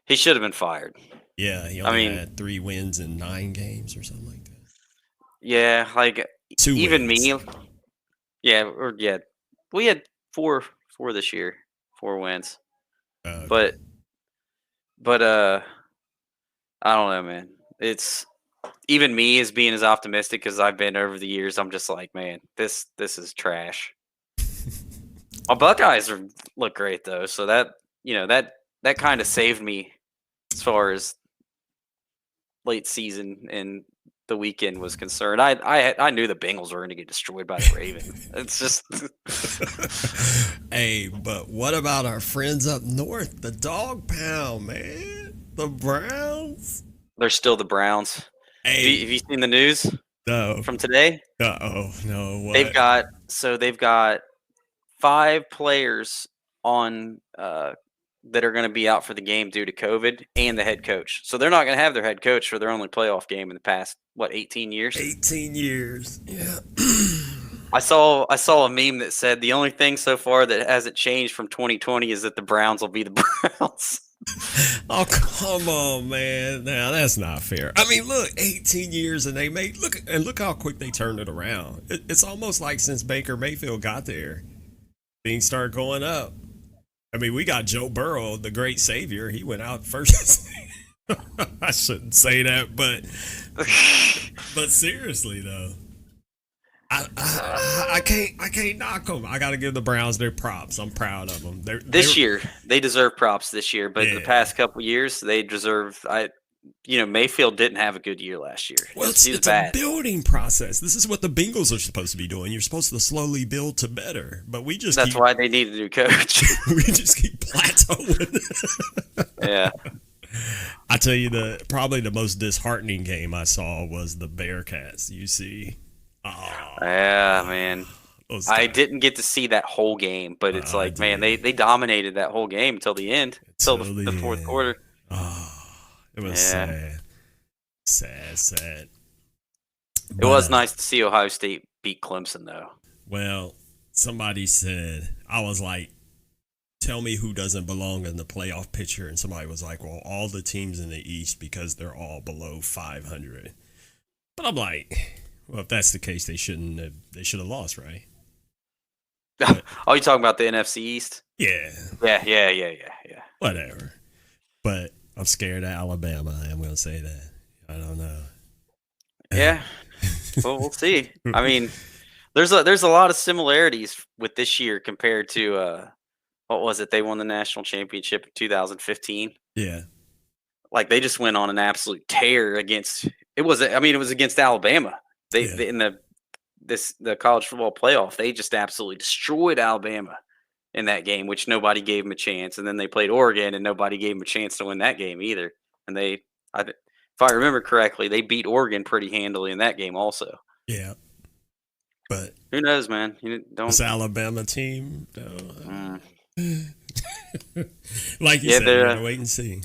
he should have been fired. Yeah, he only had 3 wins in 9 games or something like that. Yeah, like 2 even wins. me. Yeah, we had 4 this year, 4 wins. Okay. But I don't know, man. It's even me as being as optimistic as I've been over the years. I'm just like, man, this is trash. My Buckeyes look great though, so that that kind of saved me as far as late season and the weekend was concerned. I knew the Bengals were going to get destroyed by the Ravens. It's just Hey, but what about our friends up north? The Dog Pound, man. The Browns. They're still the Browns. Hey, have you seen the news? No. From today? No. What? They've got 5 players on that are going to be out for the game due to COVID and the head coach. So they're not going to have their head coach for their only playoff game in the past 18 years? 18 years. Yeah. I saw a meme that said the only thing so far that hasn't changed from 2020 is that the Browns will be the Browns. Oh, come on, man. Now that's not fair. I mean, look, 18 years and they look how quick they turned it around. It's almost like since Baker Mayfield got there, things started going up. I mean, we got Joe Burrow, the great savior. He went out first. I shouldn't say that, but seriously though, I can't knock them. I got to give the Browns their props. I'm proud of them. This year, they deserve props this year, but the past couple years, they deserve. Mayfield didn't have a good year last year. Well, it's a building process. This is what the Bengals are supposed to be doing. You're supposed to slowly build to better, but that's why they need a new coach. We just keep plateauing. Yeah. I tell you, probably the most disheartening game I saw was the Bearcats. You see. Oh, yeah, man. I didn't get to see that whole game, but it's like, man, they dominated that whole game until the end, until the fourth quarter. Oh, it was sad. Sad. It was nice to see Ohio State beat Clemson, though. Well, somebody said, I was like, tell me who doesn't belong in the playoff picture. And somebody was like, well, all the teams in the East because they're all below 500. But I'm like, well, if that's the case, they should have lost, right? Oh, you talking about the NFC East? Yeah. Yeah. Whatever. But I'm scared of Alabama. I'm going to say that. I don't know. Yeah. Well, we'll see. I mean, there's a lot of similarities with this year compared to what was it? They won the national championship in 2015. Yeah. Like they just went on an absolute tear against. It was against Alabama. In the college football playoff, they just absolutely destroyed Alabama in that game, which nobody gave them a chance. And then they played Oregon, and nobody gave them a chance to win that game either. And if I remember correctly, they beat Oregon pretty handily in that game also. Yeah. But who knows, man? This Alabama team, like you said, we're gonna wait and see.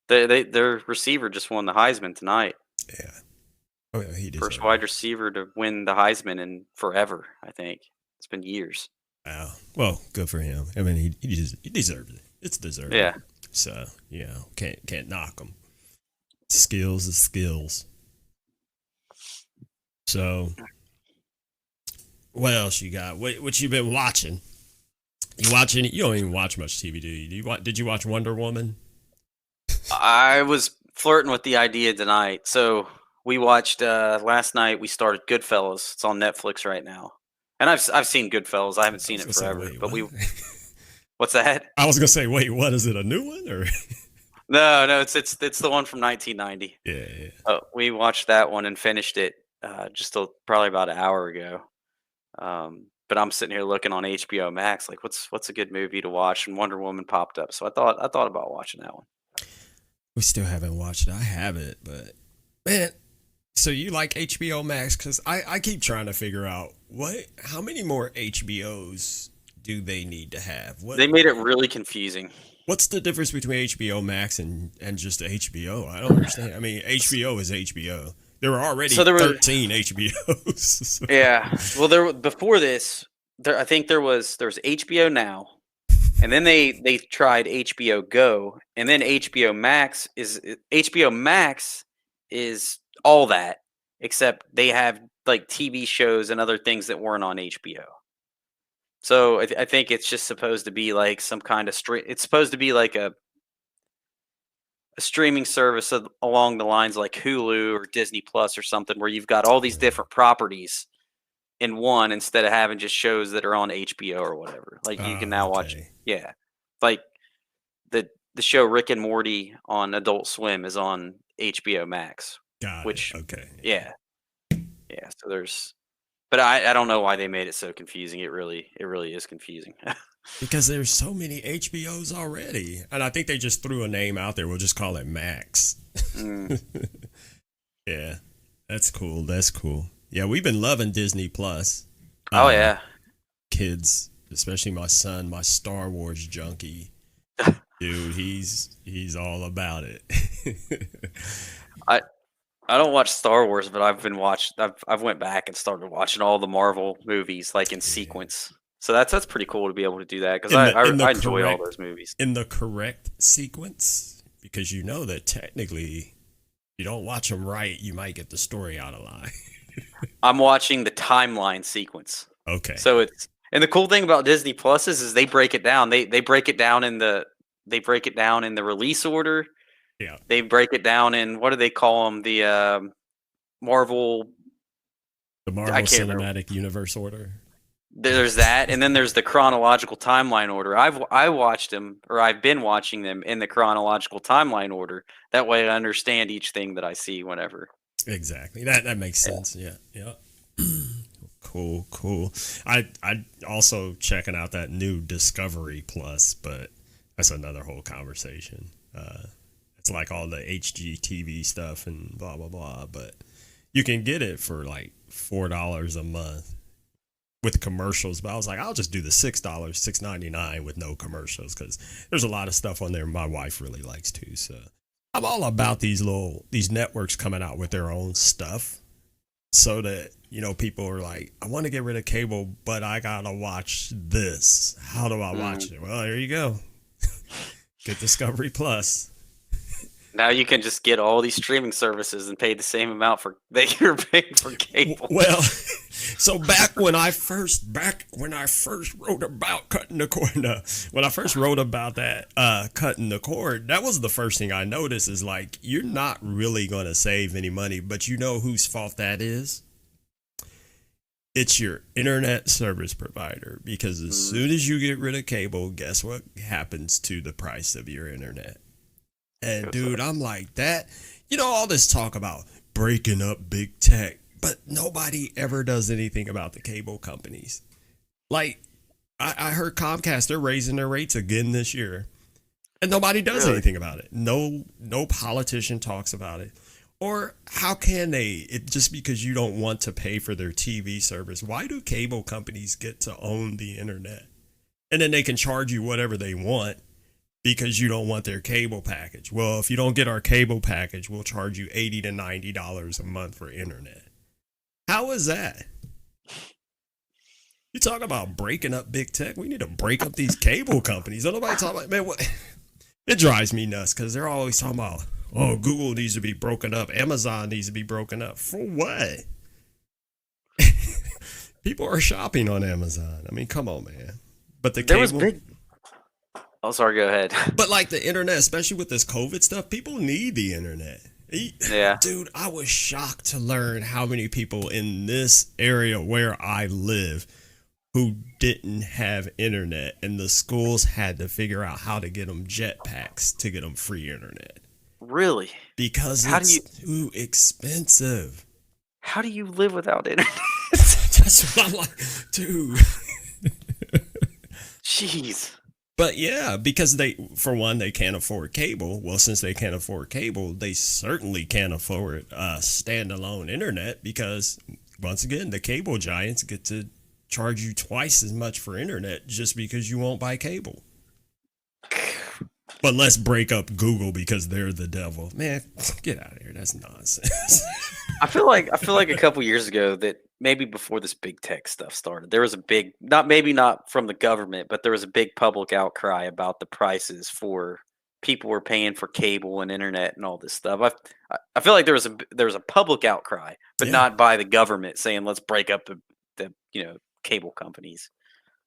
Their receiver just won the Heisman tonight. Yeah. Oh, yeah, he did. First wide receiver to win the Heisman in forever, I think. It's been years. Wow. Well, good for him. I mean, he deserves it. It's deserved. Yeah. So, can't knock him. Skills is skills. So, what else you got? What you been watching? You don't even watch much TV, do you? Did you watch Wonder Woman? I was flirting with the idea tonight. So we watched last night. We started Goodfellas. It's on Netflix right now, and I've seen Goodfellas. I haven't seen it forever. What's that? I was gonna say, wait, what is it? A new one or? No, it's the one from 1990. Yeah. We watched that one and finished it probably about an hour ago. But I'm sitting here looking on HBO Max, like what's a good movie to watch, and Wonder Woman popped up, so I thought about watching that one. We still haven't watched it. I have it, but man, So you like HBO Max? Because I keep trying to figure out how many more HBOs do they need to have? They made it really confusing. What's the difference between HBO Max and just HBO? I don't understand. I mean, HBO is HBO. There were already 13 HBOs. Yeah. Well, before this, I think there was HBO Now, and then they tried HBO Go, and then HBO Max is all that, except they have like TV shows and other things that weren't on HBO. So I think it's just supposed to be like some kind of it's supposed to be like a streaming service along the lines like Hulu or Disney Plus or something, where you've got all these different properties in one instead of having just shows that are on HBO or whatever. Like you can now watch, like the show Rick and Morty on Adult Swim is on HBO Max. Yeah. So there's, but I don't know why they made it so confusing. It really is confusing. Because there's so many HBOs already, and I think they just threw a name out there. We'll just call it Max. Yeah, that's cool. Yeah, we've been loving Disney Plus. Oh yeah, kids, especially my son, my Star Wars junkie. Dude, he's all about it. I don't watch Star Wars, but I've went back and started watching all the Marvel movies like in sequence. So that's pretty cool to be able to do that, because I enjoy all those movies in the correct sequence, because you know that technically, if you don't watch them right, you might get the story out of line. I'm watching the timeline sequence. Okay. So and the cool thing about Disney Plus is they break it down. They break it down in the release order. Yeah. They break it down in, what do they call them? The Marvel Cinematic Universe order. There's that, and then there's the chronological timeline order. I've been watching them in the chronological timeline order. That way I understand each thing that I see whenever. Exactly. That makes sense. Yeah. Cool. I also checking out that new Discovery Plus, but that's another whole conversation. It's like all the HGTV stuff and blah blah blah, but you can get it for like $4 a month with commercials. But I was like, I'll just do the $6.99 with no commercials, because there's a lot of stuff on there my wife really likes too. So I'm all about these networks coming out with their own stuff, so that, you know, people are like, I want to get rid of cable, but I gotta watch this. How do I watch it? Well, there you go. Get Discovery Plus. Now you can just get all these streaming services and pay the same amount that you're paying for cable. Well, so back when I first wrote about cutting the cord, when I first wrote about that cutting the cord, that was the first thing I noticed, is like, you're not really going to save any money, but you know whose fault that is? It's your internet service provider, because as soon as you get rid of cable, guess what happens to the price of your internet? And dude, I'm like, that, you know, all this talk about breaking up big tech, but nobody ever does anything about the cable companies. Like, I heard Comcast, they're raising their rates again this year, and nobody does anything about it. No politician talks about it. Or how can they? Just because you don't want to pay for their TV service, why do cable companies get to own the internet? And then they can charge you whatever they want because you don't want their cable package. Well, if you don't get our cable package, we'll charge you $80 to $90 a month for internet. How is that? You talk about breaking up big tech. We need to break up these cable companies. Don't nobody talk about, man, what? It drives me nuts, because they're always talking about, oh, Google needs to be broken up. Amazon needs to be broken up. For what? People are shopping on Amazon. I mean, come on, man. But the cable... Oh, sorry, go ahead. But like the internet, especially with this COVID stuff, people need the internet. Yeah. Dude, I was shocked to learn how many people in this area where I live who didn't have internet, and the schools had to figure out how to get them jetpacks to get them free internet. Really? Because it's too expensive. How do you live without internet? That's what I'm like, dude. Jeez. But yeah, because for one, they can't afford cable. Well, since they can't afford cable, they certainly can't afford standalone internet because, once again, the cable giants get to charge you twice as much for internet just because you won't buy cable. But let's break up Google because they're the devil. Man, get out of here. That's nonsense. I feel like a couple years ago that maybe before this big tech stuff started, there was a big not from the government, but there was a big public outcry about the prices for people were paying for cable and internet and all this stuff. I feel like there was a public outcry, but not by the government saying let's break up the cable companies.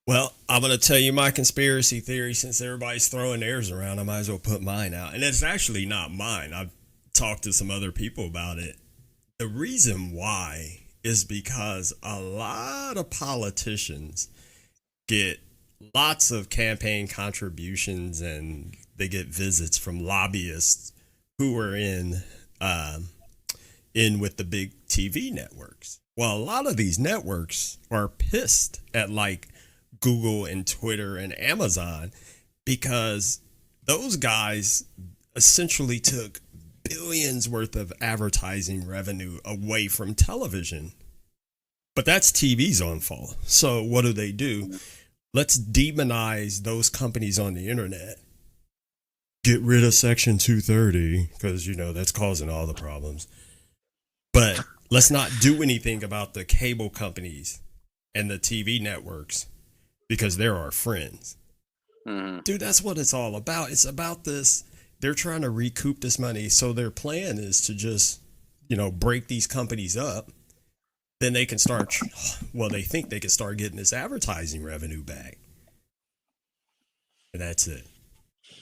Well, I'm going to tell you my conspiracy theory. Since everybody's throwing theirs around, I might as well put mine out. And it's actually not mine. I've talked to some other people about it. The reason why is because a lot of politicians get lots of campaign contributions and they get visits from lobbyists who are in with the big TV networks. Well, a lot of these networks are pissed at like Google and Twitter and Amazon because those guys essentially took billions worth of advertising revenue away from television. But that's TV's own fault. So what do? Let's demonize those companies on the internet. Get rid of Section 230 because, that's causing all the problems. But let's not do anything about the cable companies and the TV networks because they're our friends. Dude, that's what it's all about. It's about this. They're trying to recoup this money. So their plan is to just, break these companies up. Then they can start, they think they can start getting this advertising revenue back. And that's it.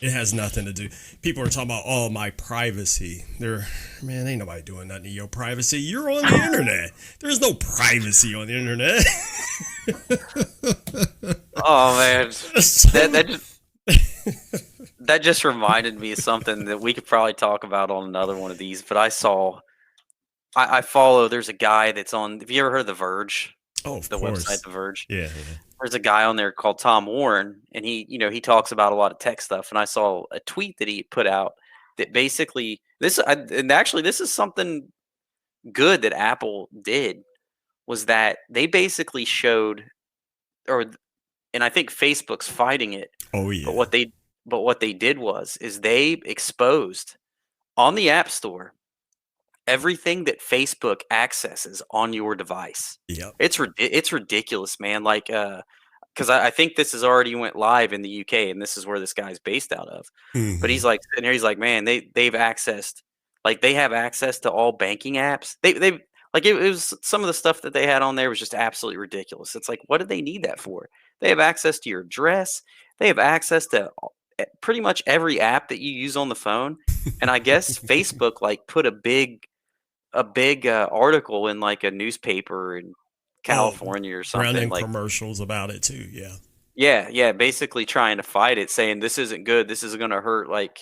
It has nothing to do. People are talking about, my privacy. Ain't nobody doing nothing to your privacy. You're on the internet. There's no privacy on the internet. Oh, man. That just reminded me of something that we could probably talk about on another one of these. But I follow, there's a guy that's on, have you ever heard of The Verge? Oh, of the course. Website The Verge. Yeah. There's a guy on there called Tom Warren, and he talks about a lot of tech stuff. And I saw a tweet that he put out that basically this is something good that Apple did, was that they basically showed, and I think Facebook's fighting it. Oh yeah. But what they did is they exposed on the App Store everything that Facebook accesses on your device. Yep. It's ridiculous, man. Like, because I think this has already went live in the UK, and this is where this guy's based out of. Mm-hmm. But he's like, man, they've accessed, like, they have access to all banking apps. They like it was some of the stuff that they had on there was just absolutely ridiculous. It's like, what do they need that for? They have access to your address. They have access to pretty much every app that you use on the phone. And I guess Facebook like put a big article in like a newspaper in California or something, running like commercials about it too. Yeah. Basically trying to fight it, saying this isn't good. This is going to hurt like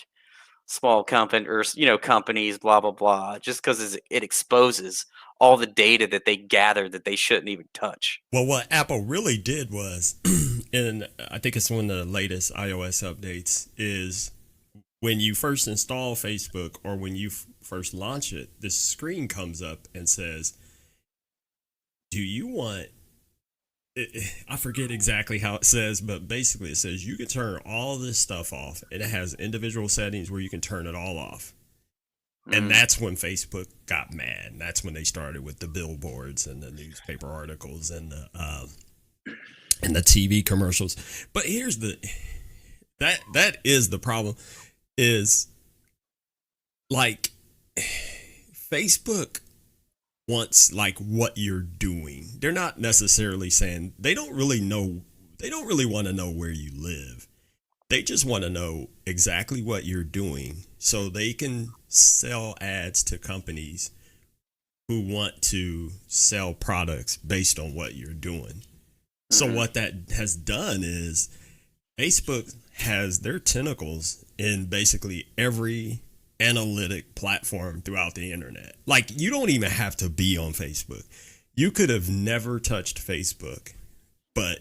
small company or companies, blah blah blah. Just because it exposes all the data that they gather that they shouldn't even touch. Well, what Apple really did was, and I think it's one of the latest iOS updates, is when you first install Facebook or when you first launch it, this screen comes up and says, do you want, I forget exactly how it says, but basically it says you can turn all this stuff off, and it has individual settings where you can turn it all off. And that's when Facebook got mad. That's when they started with the billboards and the newspaper articles and the TV commercials. But here's that is the problem, is like Facebook wants like what you're doing. They're not necessarily saying, they don't really want to know where you live. They just want to know exactly what you're doing so they can sell ads to companies who want to sell products based on what you're doing. So what that has done is Facebook has their tentacles in basically every analytic platform throughout the internet. Like, you don't even have to be on Facebook. You could have never touched Facebook, but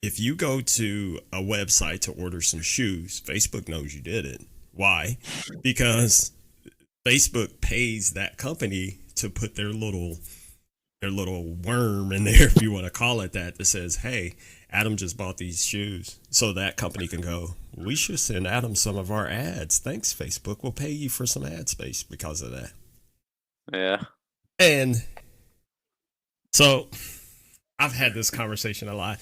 if you go to a website to order some shoes, Facebook knows you did it. Why? Because Facebook pays that company to put their little worm in there, if you want to call it that says, hey, Adam just bought these shoes. So that company can go, we should send Adam some of our ads. Thanks, Facebook. We'll pay you for some ad space because of that. Yeah. And so I've had this conversation a lot.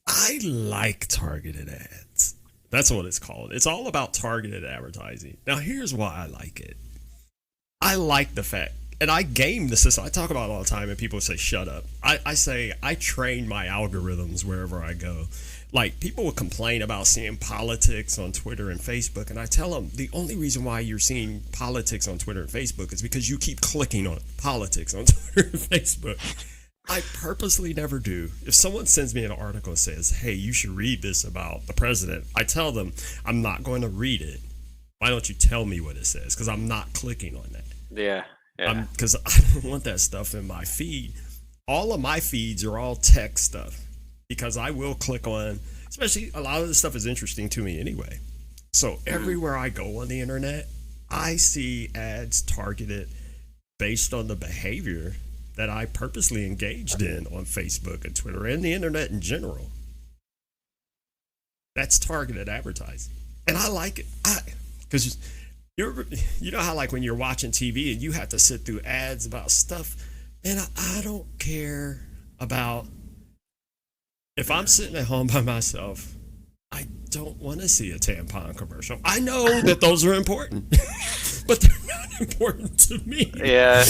I like targeted ads. That's what it's called. It's all about targeted advertising. Now, here's why I like it. I like the fact, and I game the system. I talk about it all the time, and people say, shut up. I say I train my algorithms wherever I go. Like, people will complain about seeing politics on Twitter and Facebook, and I tell them the only reason why you're seeing politics on Twitter and Facebook is because you keep clicking on politics on Twitter and Facebook. I purposely never do. If someone sends me an article and says, hey, you should read this about the president, I tell them I'm not going to read it. Why don't you tell me what it says? Because I'm not clicking on that. Yeah. Because I don't want that stuff in my feed. All of my feeds are all tech stuff because I will click on, especially a lot of this stuff is interesting to me anyway. So everywhere I go on the internet, I see ads targeted based on the behavior that I purposely engaged in on Facebook and Twitter and the internet in general. That's targeted advertising. And I like it. Because you know how like when you're watching TV and you have to sit through ads about stuff, and I don't care about, if I'm sitting at home by myself, I don't want to see a tampon commercial. I know that those are important, but they're not important to me. Yeah.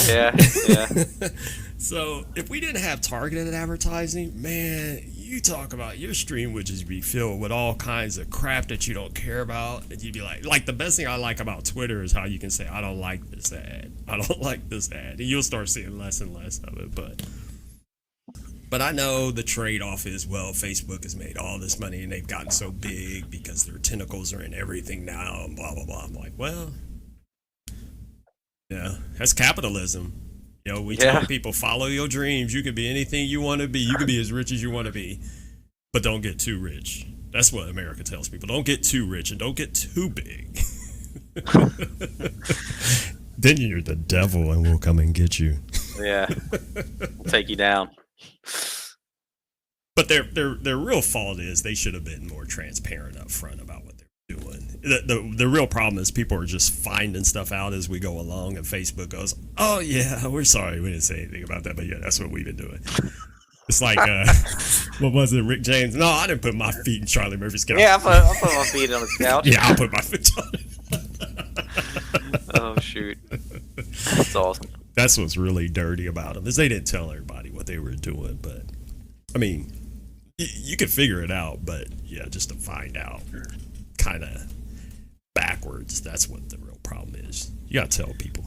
So if we didn't have targeted advertising, man, you talk about your stream would just be filled with all kinds of crap that you don't care about. And you'd be like the best thing I like about Twitter is how you can say, I don't like this ad. I don't like this ad. And you'll start seeing less and less of it. But I know the trade-off is, well, Facebook has made all this money and they've gotten so big because their tentacles are in everything now and blah, blah, blah. I'm like, well, yeah, that's capitalism. You know, we tell people, follow your dreams. You can be anything you want to be. You can be as rich as you want to be, but don't get too rich. That's what America tells people. Don't get too rich and don't get too big. Then you're the devil and we'll come and get you. Yeah. We'll take you down. But their real fault is they should have been more transparent up front about what they're doing. The real problem is people are just finding stuff out as we go along, and Facebook goes, oh yeah, we're sorry, we didn't say anything about that, but yeah, that's what we've been doing. It's like, what was it, Rick James? No, I didn't put my feet in Charlie Murphy's couch. Yeah, I put my feet on his couch. Yeah, I'll put my feet on it. Oh, shoot. That's awesome. That's what's really dirty about them, is they didn't tell everybody what they were doing. But, I mean, you could figure it out, but, yeah, just to find out kind of backwards, that's what the real problem is. You got to tell people.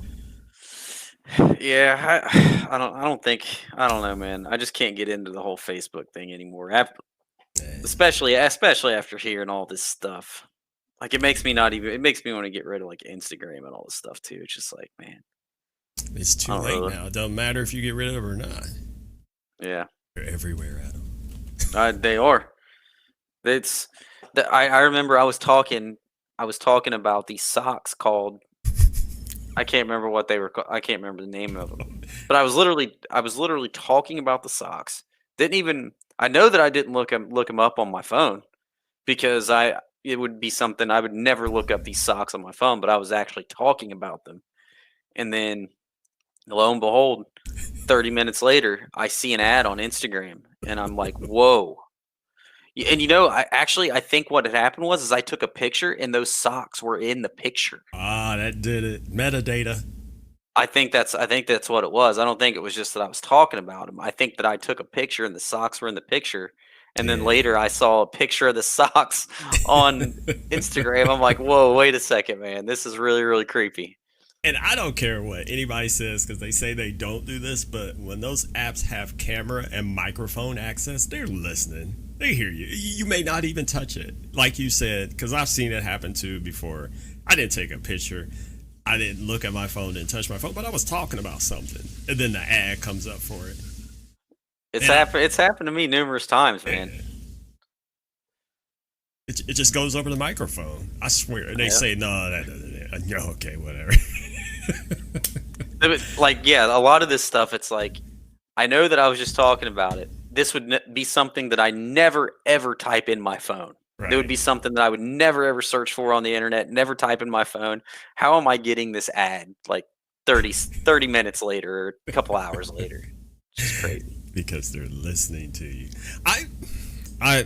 Yeah, I don't know, man. I just can't get into the whole Facebook thing anymore. Especially after hearing all this stuff. Like, it makes me want to get rid of like Instagram and all this stuff too. It's just like, man, it's too late now. It doesn't matter if you get rid of it or not. Yeah, they're everywhere, Adam. They are. I remember I was talking about these socks called, I can't remember what they were called. I can't remember the name of them. But I was literally talking about the socks. I know that I didn't look them up on my phone because it would be something I would never look up these socks on my phone, but I was actually talking about them. And then lo and behold, 30 minutes later, I see an ad on Instagram and I'm like, whoa. And I think what had happened was I took a picture and those socks were in the picture. Ah, that did it. Metadata. I think that's what it was. I don't think it was just that I was talking about them. I think that I took a picture and the socks were in the picture. And then later I saw a picture of the socks on Instagram. I'm like, whoa, wait a second, man. This is really, really creepy. And I don't care what anybody says because they say they don't do this, but when those apps have camera and microphone access, they're listening. They hear you. You may not even touch it. Like you said, because I've seen it happen too before. I didn't take a picture. I didn't look at my phone and touch my phone, but I was talking about something. And then the ad comes up for it. It's happened to me numerous times, man. It just goes over the microphone. I swear. And they say, no, okay, whatever. Like, yeah, a lot of this stuff, it's like, I know that I was just talking about it. This would be something that I never, ever type in my phone. Right. It would be something that I would never, ever search for on the internet, never type in my phone. How am I getting this ad like 30 minutes later or a couple hours later? It's just crazy. Because they're listening to you. I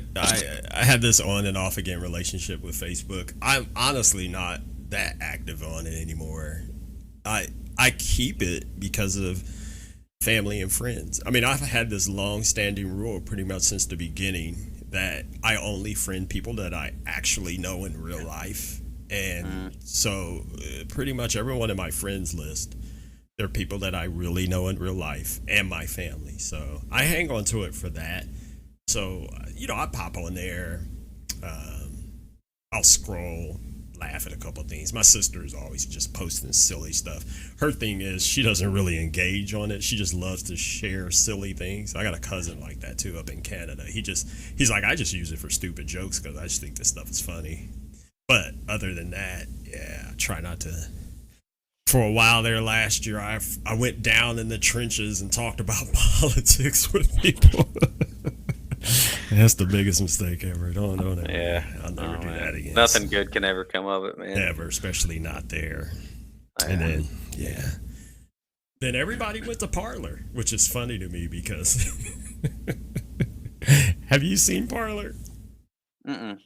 had this on and off again relationship with Facebook. I'm honestly not that active on it anymore. I keep it because of family and friends. I mean, I've had this long-standing rule pretty much since the beginning that I only friend people that I actually know in real life. And so pretty much everyone in my friends list, they're people that I really know in real life and my family. So I hang on to it for that. So, I pop on there. I'll scroll, laugh at a couple of things. My sister is always just posting silly stuff. Her thing is she doesn't really engage on it. She just loves to share silly things. I got a cousin like that too up in Canada. He's like, I just use it for stupid jokes because I just think this stuff is funny. But other than that, yeah, I try not to. For a while there last year, I went down in the trenches and talked about politics with people. That's the biggest mistake ever. Don't ever. Yeah, I'll never do that again. Nothing good can ever come of it, man. Never, especially not there. And then, then everybody went to Parler, which is funny to me because have you seen Parler? Mm-mm.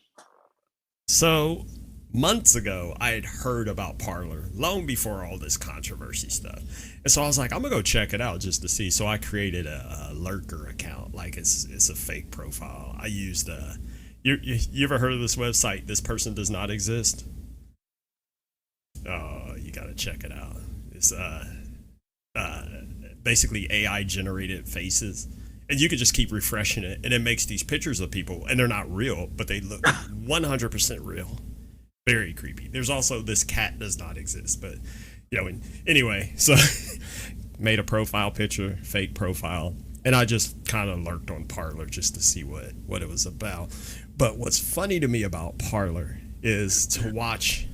So months ago, I had heard about Parler long before all this controversy stuff. And so I was like, I'm going to go check it out just to see. So I created a Lurker account. Like it's a fake profile. I used, you ever heard of this website, This Person Does Not Exist? Oh, you got to check it out. It's basically AI generated faces. And you can just keep refreshing it. And it makes these pictures of people. And they're not real, but they look 100% real. Very creepy. There's also This Cat Does Not Exist, but anyway, so made a profile picture, fake profile, and I just kind of lurked on Parler just to see what it was about. But what's funny to me about Parler is to watch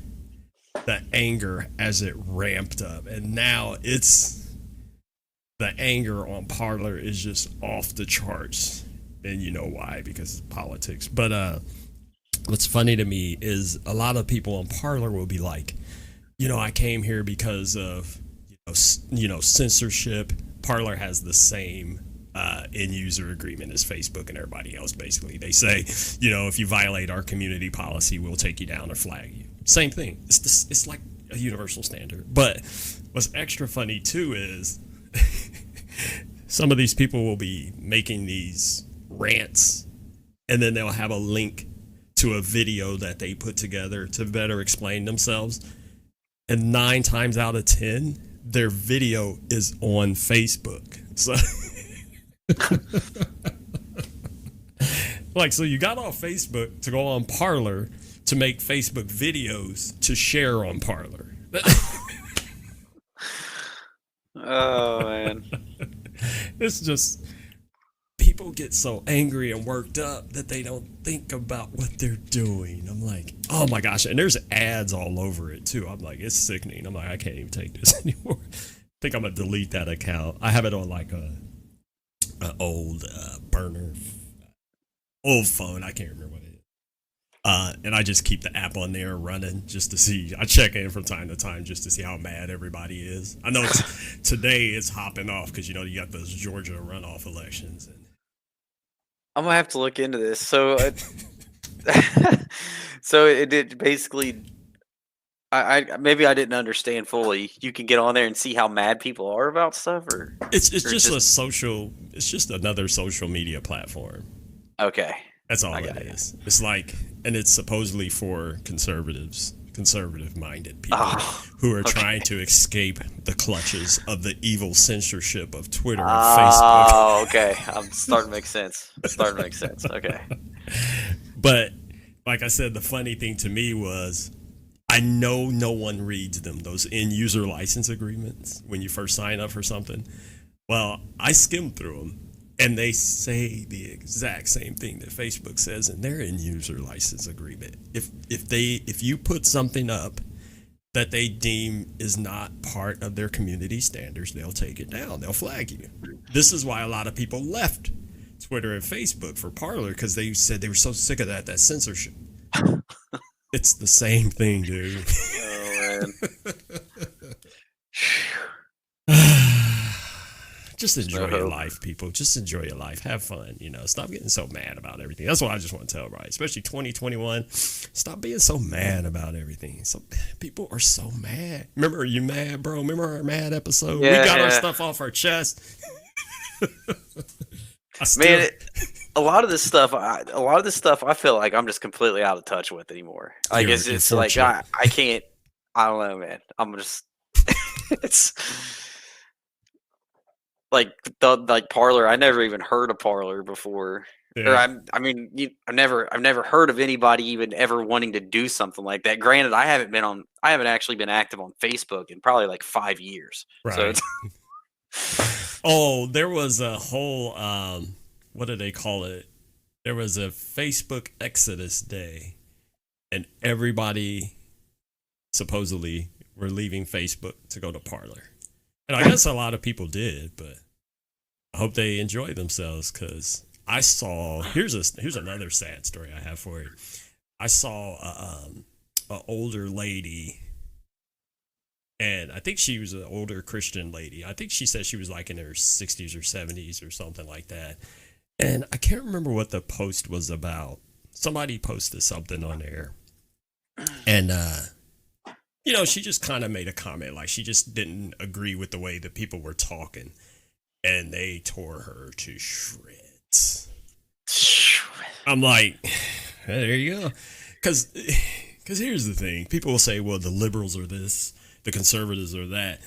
the anger as it ramped up, and now the anger on Parler is just off the charts, and you know why, because it's politics. But what's funny to me is a lot of people on Parler will be like, I came here because of, censorship. Parler has the same end user agreement as Facebook and everybody else. Basically, they say, if you violate our community policy, we'll take you down or flag you. Same thing. It's like a universal standard. But what's extra funny too is some of these people will be making these rants, and then they'll have a link to a video that they put together to better explain themselves. And 9 times out of 10, their video is on Facebook. So, so you got off Facebook to go on Parler to make Facebook videos to share on Parler. Oh, man. It's just, people get so angry and worked up that they don't think about what they're doing. I'm like, oh my gosh. And there's ads all over it too. I'm like, it's sickening. I'm like, I can't even take this anymore. I think I'm going to delete that account. I have it on like a old burner, old phone. I can't remember what it is. And I just keep the app on there running just to see. I check in from time to time just to see how mad everybody is. I know today it's hopping off because, you got those Georgia runoff elections. And I'm gonna have to look into this. So, so it did basically. I maybe I didn't understand fully. You can get on there and see how mad people are about stuff, or it's just a social. It's just another social media platform. Okay, that's all it is. It's like, and it's supposedly for conservative-minded people who are trying to escape the clutches of the evil censorship of Twitter and Facebook. Oh, okay. I'm starting to make sense. Okay. But like I said, the funny thing to me was I know no one reads them, those end-user license agreements when you first sign up for something. Well, I skimmed through them, And they say the exact same thing that Facebook says in their end user license agreement. If you put something up that they deem is not part of their community standards, they'll take it down. They'll flag you. This is why a lot of people left Twitter and Facebook for Parler, because they said they were so sick of that censorship. It's the same thing, dude. Oh, man. Just enjoy your life, people. Just enjoy your life. Have fun. Stop getting so mad about everything. That's what I just want to tell everybody, especially 2021. Stop being so mad about everything. So people are so mad. Remember, are you mad, bro? Remember our mad episode? Yeah, we got our stuff off our chest. Man, a lot of this stuff, I feel like I'm just completely out of touch with anymore. Like it's like I can't. I don't know, man. I'm just. It's. Like Parler, I never even heard of Parler before. Yeah. Or I've never heard of anybody even ever wanting to do something like that. Granted, I haven't actually been active on Facebook in probably like 5 years. Right. So there was a whole what do they call it? There was a Facebook Exodus day, and everybody supposedly were leaving Facebook to go to Parler. And I guess a lot of people did, but I hope they enjoy themselves, because I saw here's another sad story I have for you. I saw a older lady, and I think she was an older Christian lady. I think she said she was like in her 60s or 70s or something like that. And I can't remember what the post was about. Somebody posted something on there, and she just kind of made a comment, like she just didn't agree with the way that people were talking, and they tore her to shreds. I'm like, hey, there you go. Because here's the thing. People will say, well, the liberals are this, the conservatives are that.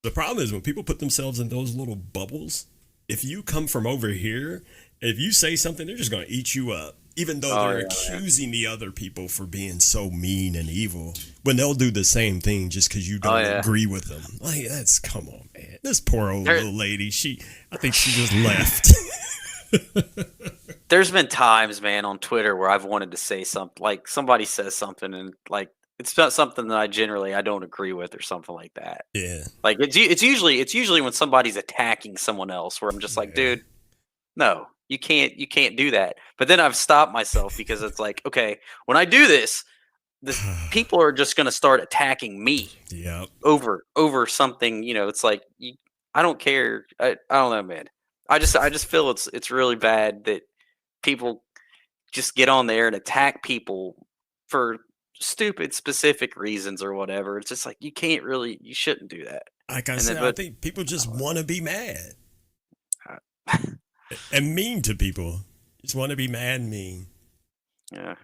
The problem is when people put themselves in those little bubbles, if you come from over here, if you say something, they're just going to eat you up. Even though they're accusing the other people for being so mean and evil, when they'll do the same thing just because you don't agree with them. Like, come on, man. This poor old little lady, I think she just left. There's been times, man, on Twitter where I've wanted to say something, like somebody says something and like it's not something that I don't agree with or something like that. Yeah. Like it's usually when somebody's attacking someone else where I'm just like, dude, no. You can't do that. But then I've stopped myself because it's like, okay, when I do this people are just going to start attacking me. Yep. Over something, it's like I don't care. I don't know, man. I just feel it's really bad that people just get on there and attack people for stupid specific reasons or whatever. It's just like you shouldn't do that. Like I said, I think people just want to be mad. And mean to people. Just want to be mad and mean. Yeah.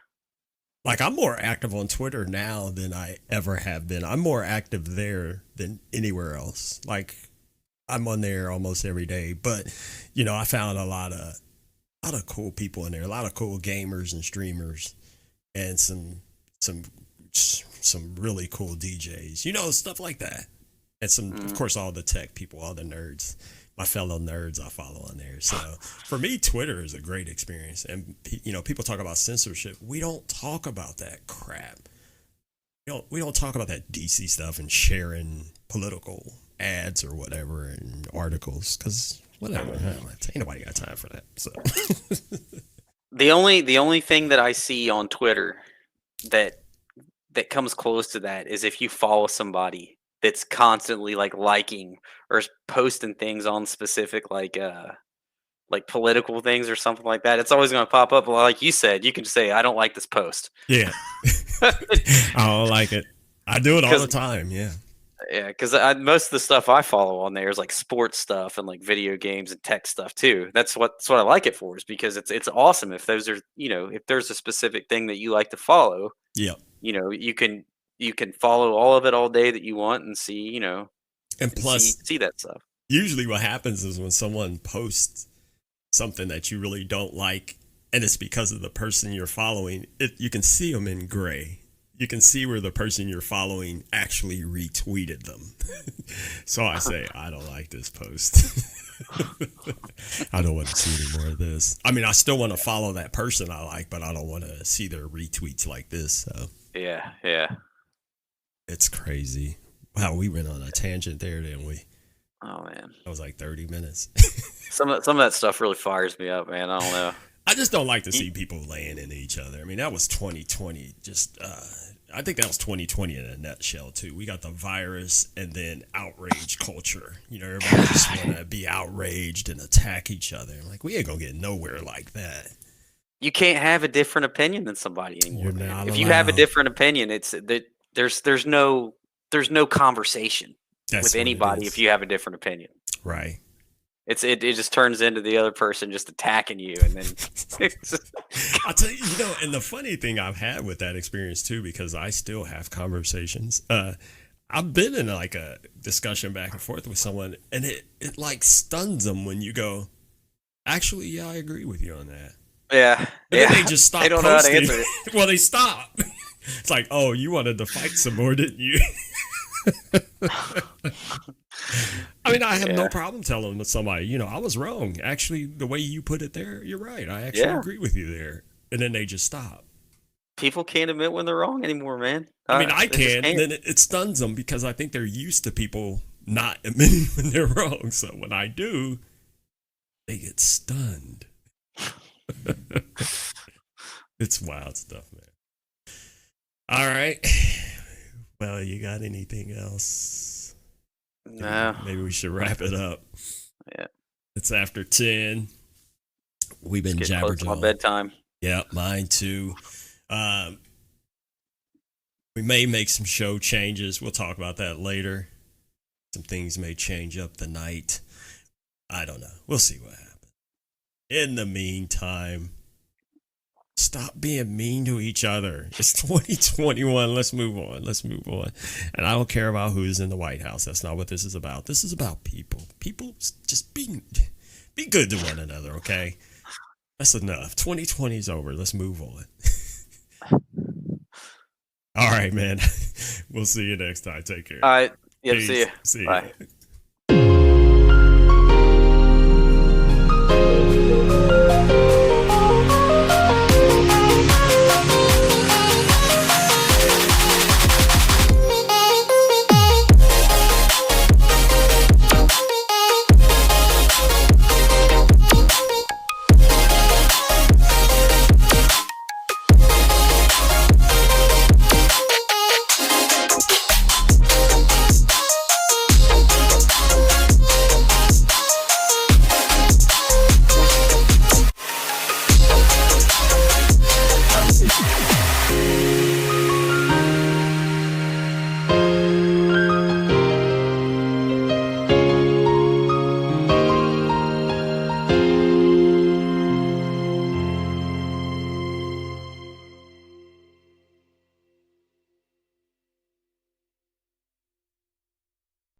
Like, I'm more active on Twitter now than I ever have been. I'm more active there than anywhere else. Like, I'm on there almost every day. But, I found a lot of cool people in there. A lot of cool gamers and streamers. And some really cool DJs. Stuff like that. And of course, all the tech people, all the nerds. My fellow nerds I follow on there. So for me, Twitter is a great experience. And, people talk about censorship. We don't talk about that crap. We don't talk about that DC stuff and sharing political ads or whatever and articles, because whatever. Ain't nobody got time for that. So the only thing that I see on Twitter that comes close to that is if you follow somebody that's constantly like liking or posting things on specific like political things or something like that. It's always going to pop up. Like you said, you can say, I don't like this post. Yeah. I don't like it. I do it all the time. Yeah. Yeah. Cause most of the stuff I follow on there is like sports stuff and like video games and tech stuff too. That's what I like it for, is because it's awesome. If those are, if there's a specific thing that you like to follow, yeah, you can follow all of it all day that you want and see, and plus see that stuff. Usually what happens is when someone posts something that you really don't like, and it's because of the person you're following, you can see them in gray. you can see where the person you're following actually retweeted them. So I say, I don't like this post. I don't want to see any more of this. I mean, I still want to follow that person I like, but I don't want to see their retweets like this. So Yeah. it's crazy. Wow, we went on a tangent there, didn't we? Oh man, that was like 30 minutes. some of that stuff really fires me up, man. I don't know. I just don't like to see people laying into each other. I mean, that was 2020. I think that was 2020 in a nutshell too. We got the virus and then outrage culture. Everybody just want to be outraged and attack each other. I'm like, we ain't gonna get nowhere like that. You can't have a different opinion than somebody anymore. If you allowed. have a different opinion, it's that there's no conversation with anybody if you have a different opinion. Right. It just turns into the other person just attacking you, and then I'll tell you, and the funny thing I've had with that experience too, because I still have conversations. I've been in like a discussion back and forth with someone, and it like stuns them when you go, actually, yeah, I agree with you on that. Yeah. And then they just stop. They don't posting. know how to answer it. Well, they stop. It's like, oh, you wanted to fight some more, didn't you? I mean, I have no problem telling somebody, I was wrong. Actually, the way you put it there, you're right. I actually agree with you there. And then they just stop. People can't admit when they're wrong anymore, man. I mean, I can, and then it stuns them because I think they're used to people not admitting when they're wrong. So when I do, they get stunned. It's wild stuff, man. All right. Well, you got anything else? No. Maybe we should wrap it up. Yeah. It's after 10. We've been jabbering. My bedtime. Yeah, mine too. We may make some show changes. We'll talk about that later. Some things may change up the night. I don't know. We'll see what happens. In the meantime, stop being mean to each other. It's 2021. Let's move on. And I don't care about who's in the White House. That's not what this is about. This is about people. People just be good to one another, okay? That's enough. 2020 is over. Let's move on. All right, man. We'll see you next time. Take care. All right. Yep. Peace. See you. See Bye. you.